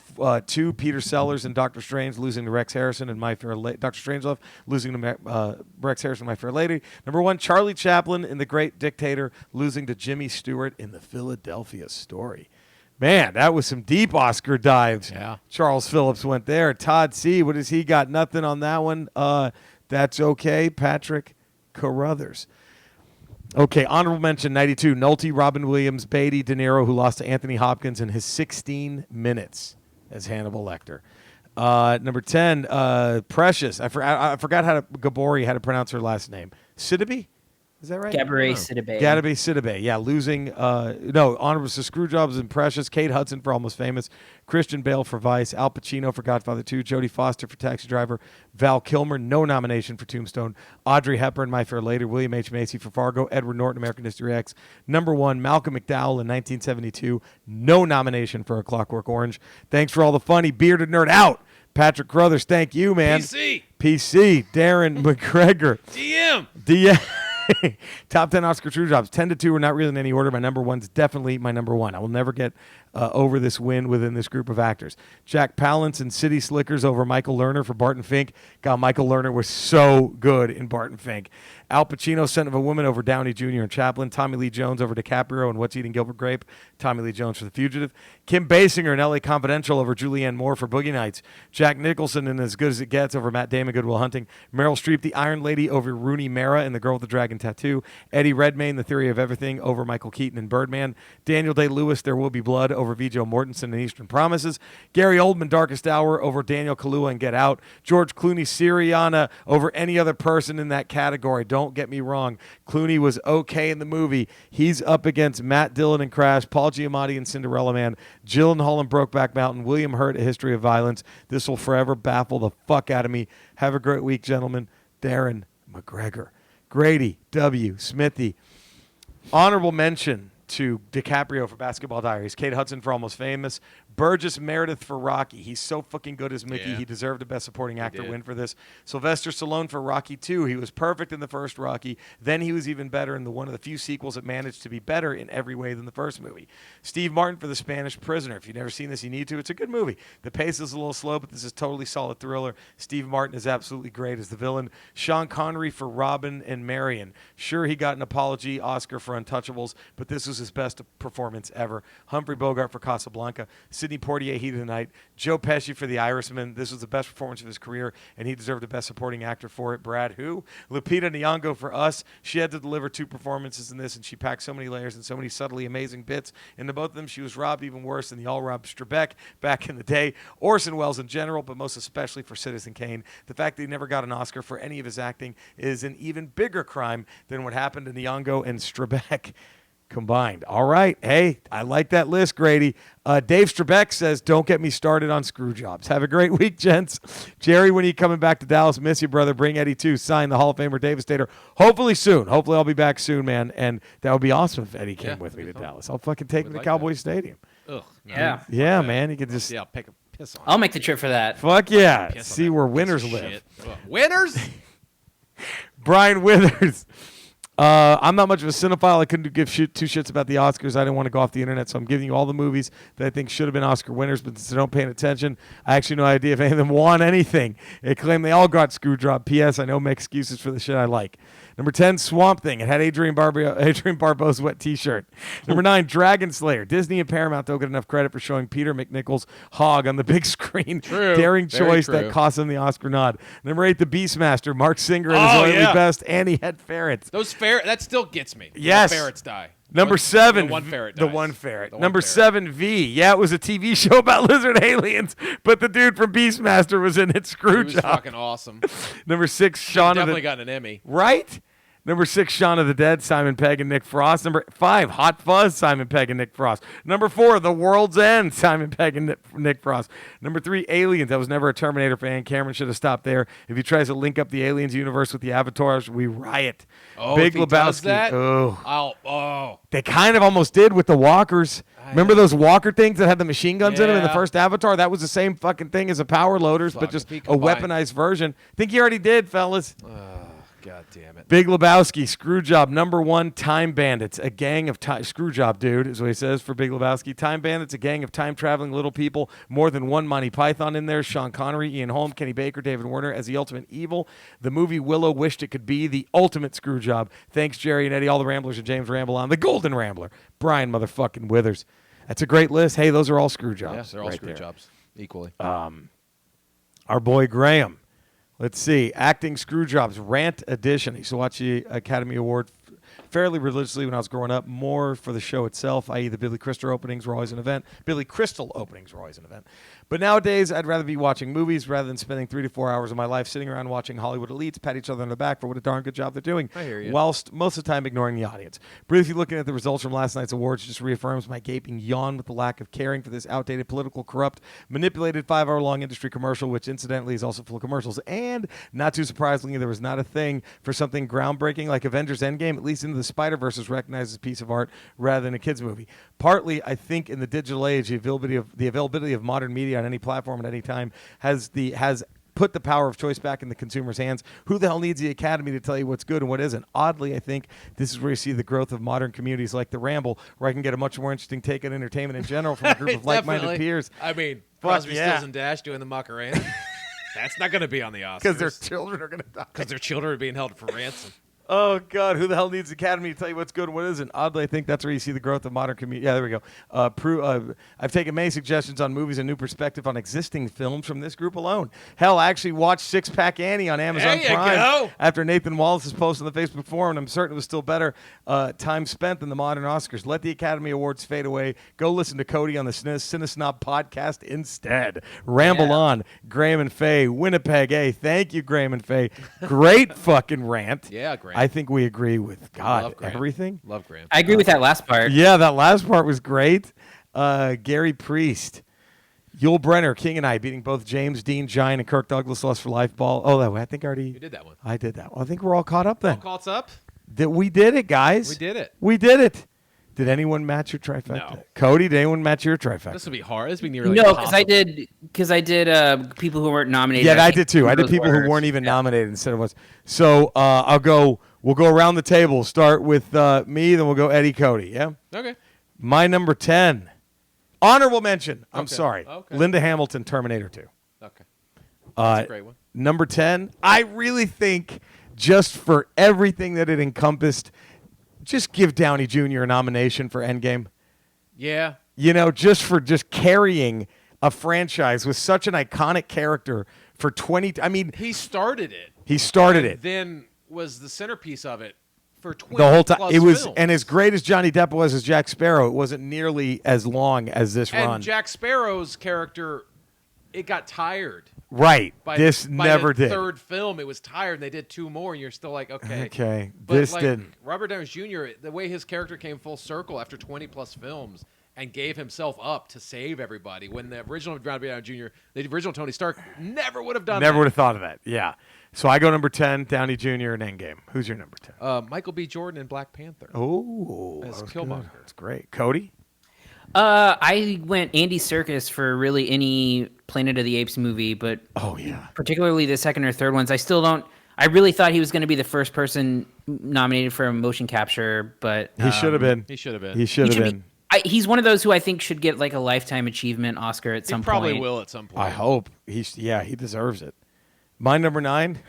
2, Peter Sellers in Doctor Strange, losing to Rex Harrison in My Fair Lady. Dr. Strangelove, losing to Rex Harrison in My Fair Lady. Number 1, Charlie Chaplin in The Great Dictator, losing to Jimmy Stewart in The Philadelphia Story. Man, that was some deep Oscar dives. Yeah. Charles Phillips went there. Todd C., what has he got? Nothing on that one. That's okay. Patrick Carruthers. Okay, honorable mention, 92, Nolte, Robin Williams, Beatty, De Niro, who lost to Anthony Hopkins in his 16 minutes as Hannibal Lecter. Number 10, Precious. I forgot how to pronounce her last name. Sidibe? Is that right? Gabourey Sidibe. Gabourey Sidibe. Yeah, losing. No, honorable to Screwjobs and Precious. Kate Hudson for Almost Famous. Christian Bale for Vice. Al Pacino for Godfather 2. Jodie Foster for Taxi Driver. Val Kilmer, no nomination for Tombstone. Audrey Hepburn, My Fair Lady. William H. Macy for Fargo. Edward Norton, American History X. Number 1, Malcolm McDowell in 1972. No nomination for A Clockwork Orange. Thanks for all the funny bearded nerd out. Patrick Crothers, thank you, man. PC. Darren McGregor. DM. Top 10 Oscar True Jobs. 10-2 are not really in any order. My number 1's definitely my number 1. I will never get over this win within this group of actors. Jack Palance and City Slickers over Michael Lerner for Barton Fink. God, Michael Lerner was so good in Barton Fink. Al Pacino, Scent of a Woman over Downey Jr. and Chaplin. Tommy Lee Jones over DiCaprio and What's Eating Gilbert Grape. Tommy Lee Jones for The Fugitive. Kim Basinger in L.A. Confidential over Julianne Moore for Boogie Nights. Jack Nicholson in As Good as It Gets over Matt Damon, Good Will Hunting. Meryl Streep, The Iron Lady over Rooney Mara in The Girl with the Dragon Tattoo. Eddie Redmayne, The Theory of Everything over Michael Keaton in Birdman. Daniel Day-Lewis, There Will Be Blood over Viggo Mortensen in Eastern Promises. Gary Oldman, Darkest Hour over Daniel Kaluuya in Get Out. George Clooney, Syriana over any other person in that category. Don't get me wrong. Clooney was okay in the movie. He's up against Matt Dillon in Crash, Paul Giamatti in Cinderella Man, Gyllenhaal in Brokeback Mountain, William Hurt, A History of Violence. This will forever baffle the fuck out of me. Have a great week, gentlemen. Darren McGregor. Grady W. Smithy. Honorable mention to DiCaprio for Basketball Diaries. Kate Hudson for Almost Famous. Burgess Meredith for Rocky. He's so fucking good as Mickey. Yeah. He deserved a Best Supporting Actor win for this. Sylvester Stallone for Rocky 2. He was perfect in the first Rocky. Then he was even better in one of the few sequels that managed to be better in every way than the first movie. Steve Martin for The Spanish Prisoner. If you've never seen this, you need to. It's a good movie. The pace is a little slow, but this is totally solid thriller. Steve Martin is absolutely great as the villain. Sean Connery for Robin and Marion. Sure, he got an apology Oscar for Untouchables, but this was his best performance ever. Humphrey Bogart for Casablanca. Sidney Poitier, Heat of the Night. Joe Pesci for The Irishman. This was the best performance of his career, and he deserved a Best Supporting Actor for it. Brad who? Lupita Nyong'o for Us. She had to deliver 2 performances in this, and she packed so many layers and so many subtly amazing bits into both of them. She was robbed even worse than the all-robbed Strebeck back in the day. Orson Welles in general, but most especially for Citizen Kane. The fact that he never got an Oscar for any of his acting is an even bigger crime than what happened to Nyong'o and Strebeck combined. All right. Hey, I like that list, Grady. Dave Strebeck says, don't get me started on screw jobs. Have a great week, gents. Jerry, when are you coming back to Dallas? Miss you, brother. Bring Eddie, too. Sign the Hall of Famer Devastator. Hopefully soon. Hopefully I'll be back soon, man. And that would be awesome if Eddie came with me to Dallas. I'll fucking take him to Cowboy Stadium. Ugh. No. Yeah. Yeah, man. You could just... Yeah, I'll pick a piss on I'll make the trip for that. Fuck yeah. See where winners live. Winners? Brian Withers. I'm not much of a cinephile. I couldn't give two shits about the Oscars. I didn't want to go off the internet, so I'm giving you all the movies that I think should have been Oscar winners, but since I don't pay attention, I actually no idea if any of them won anything. They claim they all got screw dropped. P.S. I know make excuses for the shit I like. Number 10, Swamp Thing. It had Adrian Barbeau's wet T-shirt. Number 9, Dragon Slayer. Disney and Paramount don't get enough credit for showing Peter McNichol's hog on the big screen. True. Daring choice Very true. that cost him the Oscar nod. Number 8, The Beastmaster. Mark Singer at his early best, and he had ferrets. That still gets me. Yes. The ferrets die. Number 7, the one ferret the dies. one ferret. The one Number ferret. 7, V. Yeah, it was a TV show about lizard aliens, but the dude from Beastmaster was in it. He Screw was job. fucking awesome. Number 6, Shaun of Definitely the got an Emmy. Right? Number 6, Shaun of the Dead, Simon Pegg and Nick Frost. Number 5, Hot Fuzz, Simon Pegg and Nick Frost. Number 4, The World's End, Simon Pegg and Nick Frost. Number 3, Aliens. I was never a Terminator fan. Cameron should have stopped there. If he tries to link up the Aliens universe with the Avatars, we riot. Oh, Big if he Lebowski. does that, Oh. They kind of almost did with the walkers. Remember those walker things that had the machine guns in them in the first Avatar? That was the same fucking thing as the power loaders, but just a weaponized version. Think you already did, fellas. God damn it. Big Lebowski, Screwjob. Number 1, Time Bandits. A gang of Screwjob, dude, is what he says for Big Lebowski. Time Bandits, a gang of time-traveling little people. More than one Monty Python in there. Sean Connery, Ian Holm, Kenny Baker, David Warner as the ultimate evil. The movie Willow wished it could be the ultimate Screwjob. Thanks, Jerry and Eddie, all the Ramblers, and James Ramble on the Golden Rambler. Brian motherfucking Withers. That's a great list. Hey, those are all Screwjobs. Yes, they're all Screwjobs equally. Our boy Graham. Let's see. Acting Screwjobs, Rant Edition. He used to watch the Academy Award fairly religiously when I was growing up, more for the show itself, i.e. the Billy Crystal openings were always an event. But nowadays, I'd rather be watching movies rather than spending 3 to 4 hours of my life sitting around watching Hollywood elites pat each other on the back for what a darn good job they're doing, I hear you. whilst most of the time ignoring the audience. Briefly looking at the results from last night's awards just reaffirms my gaping yawn with the lack of caring for this outdated, political, corrupt, manipulated 5-hour-long industry commercial, which incidentally is also full of commercials. And not too surprisingly, there was not a thing for something groundbreaking like Avengers Endgame, at least Into the Spider-Verse is recognized as a piece of art rather than a kid's movie. Partly, I think, in the digital age, the availability of modern media on any platform at any time has put the power of choice back in the consumer's hands. Who the hell needs the Academy to tell you what's good and what isn't? Oddly, I think this is where you see the growth of modern communities like the Ramble, where I can get a much more interesting take on entertainment in general from a group of like-minded peers. I mean, Crosby, Stills, and Dash doing the Macarena. That's not going to be on the Oscars. Because their children are going to die. Because their children are being held for ransom. Oh, God. Who the hell needs the Academy to tell you what's good and what isn't? Oddly, I think that's where you see the growth of modern community. Yeah, there we go. I've taken many suggestions on movies and new perspective on existing films from this group alone. Hell, I actually watched Six Pack Annie on Amazon Prime after Nathan Wallace's post on the Facebook forum, and I'm certain it was still better time spent than the modern Oscars. Let the Academy Awards fade away. Go listen to Cody on the Cinesnob podcast instead. Ramble on. Graham and Faye, Winnipeg. Hey, thank you, Graham and Faye. Great fucking rant. Yeah, Graham. I think we agree with everything. Love Graham. I agree with that last part. Yeah, that last part was great. Gary Priest, Yul Brenner, King and I beating both James Dean Giant and Kirk Douglas Lost for Life ball. Oh, I think I already. You did that one. I did that one. I think we're all caught up then. All caught up? We did it, guys. We did it. We did it. Did anyone match your trifecta? No. Cody, did anyone match your trifecta? This would be hard. This would be nearly no, impossible. because I did people who weren't nominated. Yeah, I did too. I did people who weren't even nominated instead of us. So we'll go around the table. Start with me, then we'll go Eddie, Cody. Yeah? Okay. My number 10. Honorable mention. I'm Okay. sorry. Okay. Linda Hamilton, Terminator 2. Okay. That's a great one. Number 10. I really think just for everything that it encompassed, just give Downey Jr. a nomination for Endgame. Yeah. Just for carrying a franchise with such an iconic character for 20. I mean, he started it. Then was the centerpiece of it for 20 the whole time. plus It was, films. and as great as Johnny Depp was as Jack Sparrow, it wasn't nearly as long as this run. And Jack Sparrow's character, it got tired. Right. By This the never did. Third film, it was tired, and they did 2 more, and you're still like, okay. Okay. But This like, didn't. Robert Downey Jr., the way his character came full circle after 20 plus films and gave himself up to save everybody, when the original Robert Downey Jr., the original Tony Stark, never would have done that. Never would have thought of that. Yeah. So I go number 10, Downey Jr. and Endgame. Who's your number 10? Michael B. Jordan in Black Panther. Oh, as that was Killmonger. good. That's great. Cody? I went Andy Serkis for really any Planet of the Apes movie, but particularly the second or third ones. I really thought he was going to be the first person nominated for a motion capture, but He should have been. He should have been. He should have been. He's one of those who I think should get like a Lifetime Achievement Oscar at some point. He probably will at some point. I hope. He deserves it. My number 9.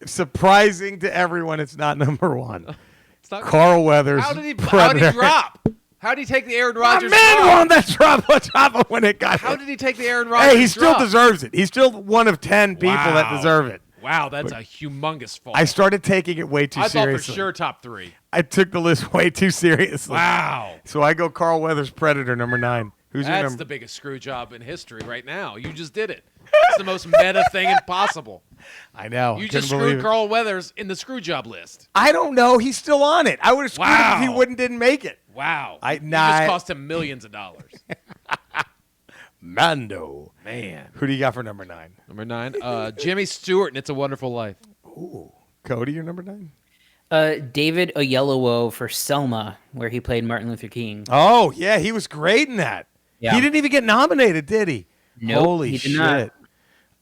Surprising to everyone, it's not number 1. It's not Carl Weathers. How did he Predator. drop? How did he take the Aaron Rodgers Man drop? won that drop when it got How hit. did he take the Aaron Rodgers Hey, he still drop? deserves it. He's still one of 10 people that deserve it. Wow, that's a humongous fall. I started taking it way too I thought seriously. for sure top 3. I took the list way too seriously. Wow. So I go Carl Weathers, Predator, number 9. Who's your That's number? the biggest screw job in history right now. You just did it. It's the most meta thing impossible. I know. You I just couldn't believe screwed it. Carl Weathers in the screw job list. I don't know. He's still on it. I would have screwed him if Wow. he didn't make it. Wow. You just cost him millions of dollars. Mando. Man. Who do you got for number 9? Number 9, Jimmy Stewart in It's a Wonderful Life. Ooh. Cody, your number 9? David Oyelowo for Selma, where he played Martin Luther King. Oh, yeah. He was great in that. Yeah. He didn't even get nominated, did he? Nope, Holy he did shit. not.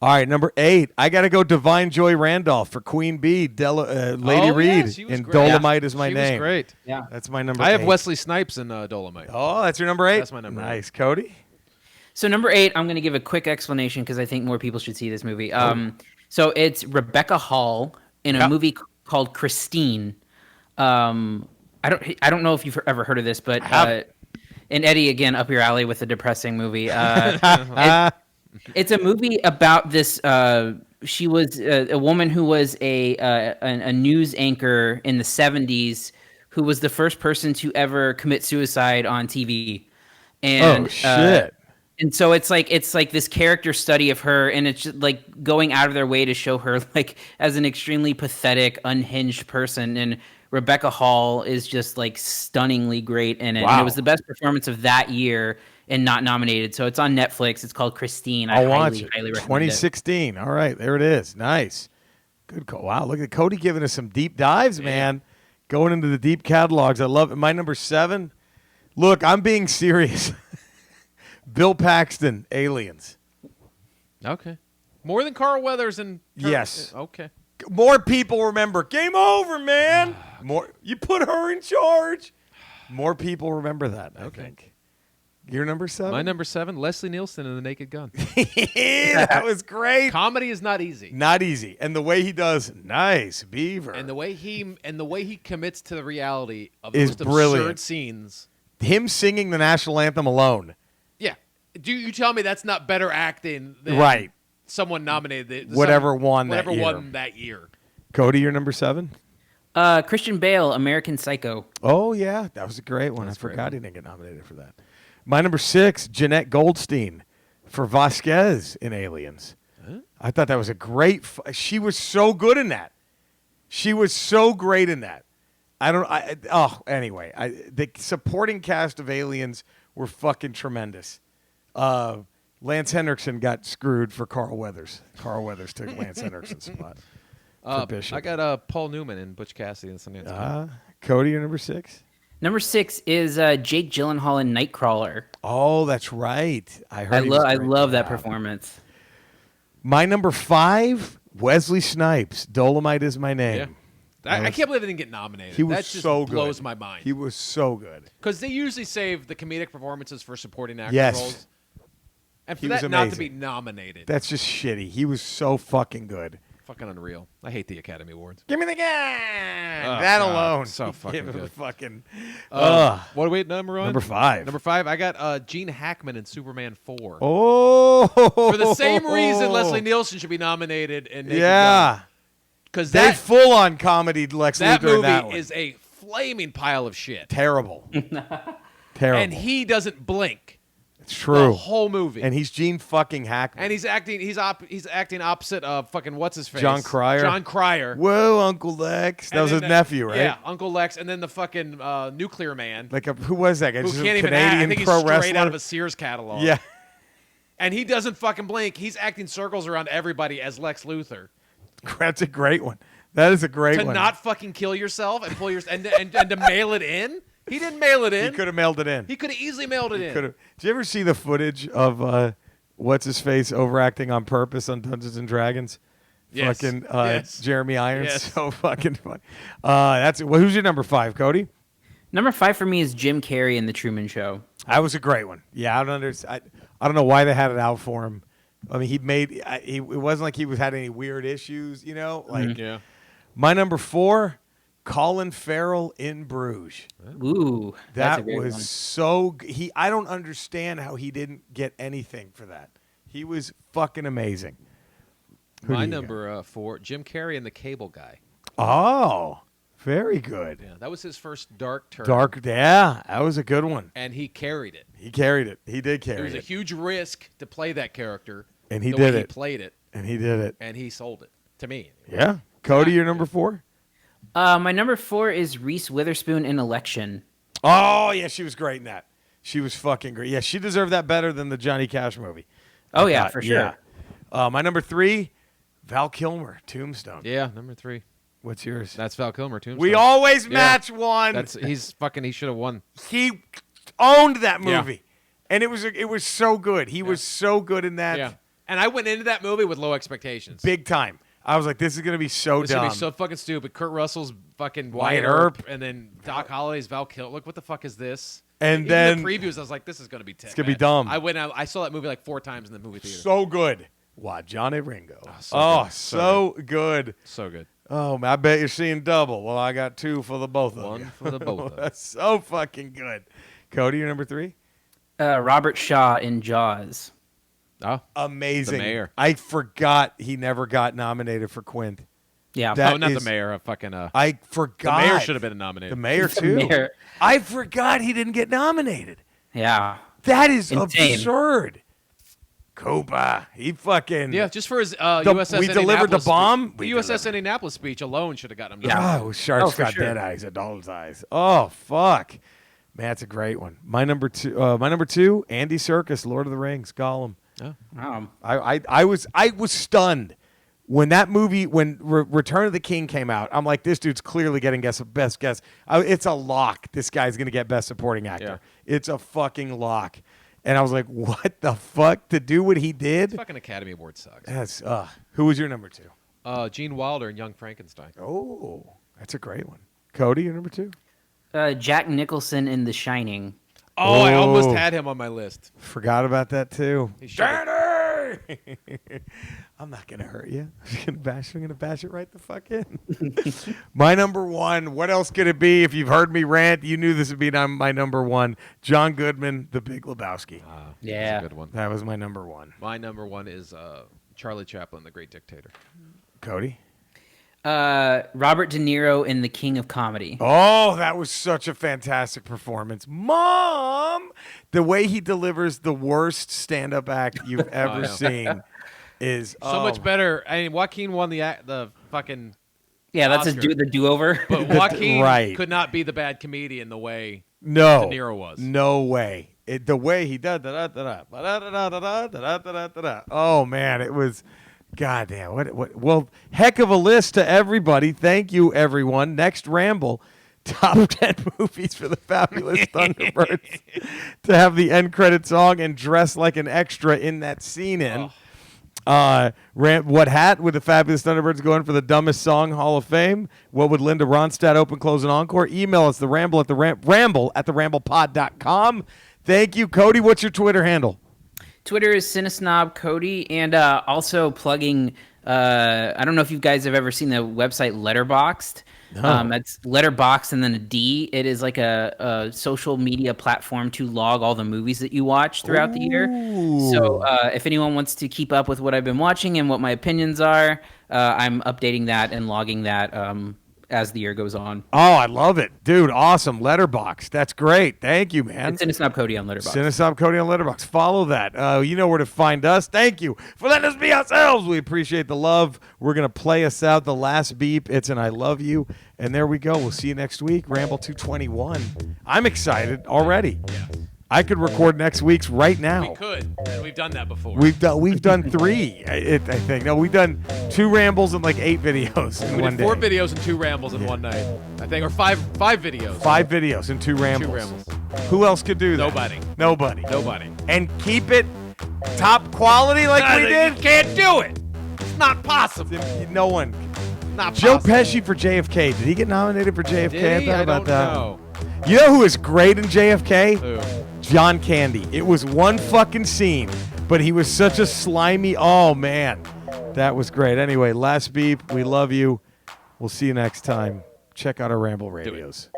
All right, number 8. I got to go Divine Joy Randolph for Queen Bee. Lady Oh, Reed yeah, she was in great. Dolomite is my She name. was great. Yeah. That's my number 8. I have Wesley Snipes in Dolomite. Oh, that's your number 8? That's my number 8. Nice. Cody? So number 8, I'm going to give a quick explanation because I think more people should see this movie. So it's Rebecca Hall in a movie called Christine. I don't know if you've ever heard of this, but and Eddie, again, up your alley with a depressing movie. It's a movie about this she was a woman who was a news anchor in the 70s who was the first person to ever commit suicide on TV. And shit. And so it's like this character study of her, and it's just like going out of their way to show her like as an extremely pathetic, unhinged person. And Rebecca Hall is just like stunningly great in it. Wow. And it was the best performance of that year and not nominated. So it's on Netflix. It's called Christine. I'll watch it. Highly recommend 2016. All right, there it is. Nice. Good call. Wow, look at Cody giving us some deep dives, man. Going into the deep catalogs. I love it. My number 7. Look, I'm being serious. Bill Paxton, Aliens. Okay. More than Carl Weathers and... Yes. Okay. More people remember. Game over, man. More. You put her in charge. More people remember that, I think. Your number 7? My number 7, Leslie Nielsen in The Naked Gun. That was great. Comedy is not easy. Not easy. And the way he does Nice Beaver. And the way he commits to the reality of is those brilliant. absurd scenes. Him singing the national anthem alone. Yeah. Do you tell me that's not better acting than Right. someone nominated Whatever won that year. Cody, your number 7? Christian Bale, American Psycho. Oh, yeah. That was a great one. I forgot he didn't get nominated for that. My number 6, Jeanette Goldstein for Vasquez in Aliens. Huh? I thought that was a great... she was so good in that. She was so great in that. Anyway. The supporting cast of Aliens were fucking tremendous. Lance Henriksen got screwed for Carl Weathers. Carl Weathers took Lance Henriksen's spot. I got Paul Newman and Butch Cassidy and Sundance. Cody, your number 6? Number 6 is Jake Gyllenhaal in Nightcrawler. Oh, that's right. I love that performance. My number 5, Wesley Snipes. Dolomite Is My Name. Yeah. I can't believe they didn't get nominated. He was that just so good. blows my mind. He was so good. Because they usually save the comedic performances for supporting actor roles. And for that not to be nominated. That's just shitty. He was so fucking good. Fucking unreal. I hate the Academy Awards. Give me the gun. That alone. So fucking good. Fucking. What are we number on? Number 5. Number 5. I got Gene Hackman in Superman 4. Oh. For the same reason Leslie Nielsen should be nominated in Naked Gun. Because they full on comedy Lex Luthor that movie in that one. is a flaming pile of shit. Terrible. Terrible. And he doesn't blink. It's true. The whole movie. And he's Gene fucking Hackman. And he's acting opposite of fucking what's his face? John Cryer. John Cryer. Whoa, Uncle Lex. That was his nephew, right? Yeah, Uncle Lex, and then the fucking Nuclear Man. Who was that guy? Who Just can't a even Canadian act. I think pro he's straight wrestler? out of a Sears catalog. Yeah. And he doesn't fucking blink. He's acting circles around everybody as Lex Luthor. That's a great one. That is a great one. To not fucking kill yourself and pull your and to mail it in. He didn't mail it in. He could have mailed it in. He could have easily mailed it in. Did you ever see the footage of what's his face overacting on purpose on Dungeons and Dragons? Yes. Fucking yes. Jeremy Irons. Yes. So fucking fun. Who's your number 5, Cody? Number 5 for me is Jim Carrey in The Truman Show. That was a great one. Yeah, I don't know why they had it out for him. I mean, it wasn't like he had any weird issues, you know? Like, yeah. My number 4, Colin Farrell in Bruges. Ooh, that was so. I don't understand how he didn't get anything for that. He was fucking amazing. My number 4, Jim Carrey and The Cable Guy. Oh, very good. Yeah, that was his first dark turn. Yeah, that was a good one. And he carried it. He carried it. He did carry it. It was a huge risk to play that character. And he did it. He played it. And he did it. And he sold it to me. Yeah. Cody, your number 4? My number 4 is Reese Witherspoon in Election. Oh, yeah, she was great in that. She was fucking great. Yeah, she deserved that better than the Johnny Cash movie. Oh, yeah, for sure. Yeah. My number 3, Val Kilmer, Tombstone. Yeah, number 3. What's yours? That's Val Kilmer, Tombstone. We always match one. He should have won. He owned that movie. Yeah. And it was so good. He was so good in that. Yeah. And I went into that movie with low expectations. Big time. I was like, this is going to be so dumb. This is going to be so fucking stupid. Kurt Russell's fucking Wyatt Earp. And then Doc Holliday's Val Kilmer. Look, what the fuck is this? And even then the previews, I was like, this is going to be It's going to be dumb. I saw that movie like 4 times in the movie theater. So good. Wow, Johnny Ringo. So good. So good. Oh, I bet you're seeing double. Well, I got 2 for the both of you. 1 for the both of them. That's so fucking good. Cody, your number 3? Robert Shaw in Jaws. Oh, amazing. The Mayor. I forgot he never got nominated for Quint. Yeah. Not the Mayor. I forgot. The Mayor should have been nominated. The Mayor, too. Mayor. I forgot he didn't get nominated. Yeah. That is Insane. absurd. Copa. He fucking... Yeah, just for his USS we delivered the Indianapolis bomb. The USS Indianapolis speech alone should have gotten him. Oh, Shark's for got sure. dead eyes, a doll's eyes. Oh, fuck. Man, that's a great one. My number two, Andy Serkis, Lord of the Rings, Gollum. Wow. I was stunned when that movie, when Return of the King came out. I'm like, this dude's clearly getting best guess. It's a lock. This guy's gonna get best supporting actor. Yeah. It's a fucking lock. And I was like, what the fuck? To do what he did? Fucking Academy Award sucks. That's who was your number two? Gene Wilder and Young Frankenstein. Oh, that's a great one. Cody, your number two? Jack Nicholson in The Shining. Oh, I almost had him on my list. Forgot about that too. Danny! I'm not gonna hurt you. I'm gonna bash it right the fuck in. My number one. What else could it be? If you've heard me rant, you knew this would be my number one. John Goodman, The Big Lebowski. Yeah. That's a good one. That was my number one. My number one is Charlie Chaplin, The Great Dictator. Cody. Robert De Niro in The King of Comedy. Oh, that was such a fantastic performance. Mom! The way he delivers the worst stand-up act you've ever seen is So much better. I mean, Joaquin won the fucking Yeah, that's Oscar. the do-over. But Joaquin Right. could not be the bad comedian the way no De Niro was. No way. The way he did oh man, it was goddamn. What? Well, heck of a list to everybody. Thank you, everyone. Next Ramble, top 10 movies for the Fabulous Thunderbirds to have the end credit song and dress like an extra in that scene in. What hat would the Fabulous Thunderbirds go in for the Dumbest Song Hall of Fame? What would Linda Ronstadt open, close, and encore? Email us, ramble at theramblepod.com. Thank you, Cody. What's your Twitter handle? Twitter is Cinesnob Cody, and also plugging. I don't know if you guys have ever seen the website Letterboxd. No. That's Letterboxd and then a D. It is like a social media platform to log all the movies that you watch throughout the year. So if anyone wants to keep up with what I've been watching and what my opinions are, I'm updating that and logging that as the year goes on. Oh, I love it. Dude, awesome. Letterbox. That's great. Thank you, man. It's Cinesnob Cody on Letterboxd. Cinesnob Cody on Letterboxd. Follow that. You know where to find us. Thank you for letting us be ourselves. We appreciate the love. We're going to play us out. The last beep. It's an I love you. And there we go. We'll see you next week. Ramble 221. I'm excited already. Yeah. I could record next week's right now. We could. And we've done that before. We've done 3. I think. No, we've done 2 rambles and like 8 videos in We one did 4 day. videos and 2 rambles in one night. I think, or 5 videos. 5 videos and 2 rambles. 2 rambles. Who else could do that? Nobody. Nobody. And keep it top quality like we did? You can't do it. It's not possible. No one. Not Joe possible. Pesci for JFK. Did he get nominated for JFK? Did he? I thought I about don't that. know. You know who is great in JFK? Who? John Candy. It was one fucking scene, but he was such a slimy. Oh, man. That was great. Anyway, last beep. We love you. We'll see you next time. Check out our Ramble radios.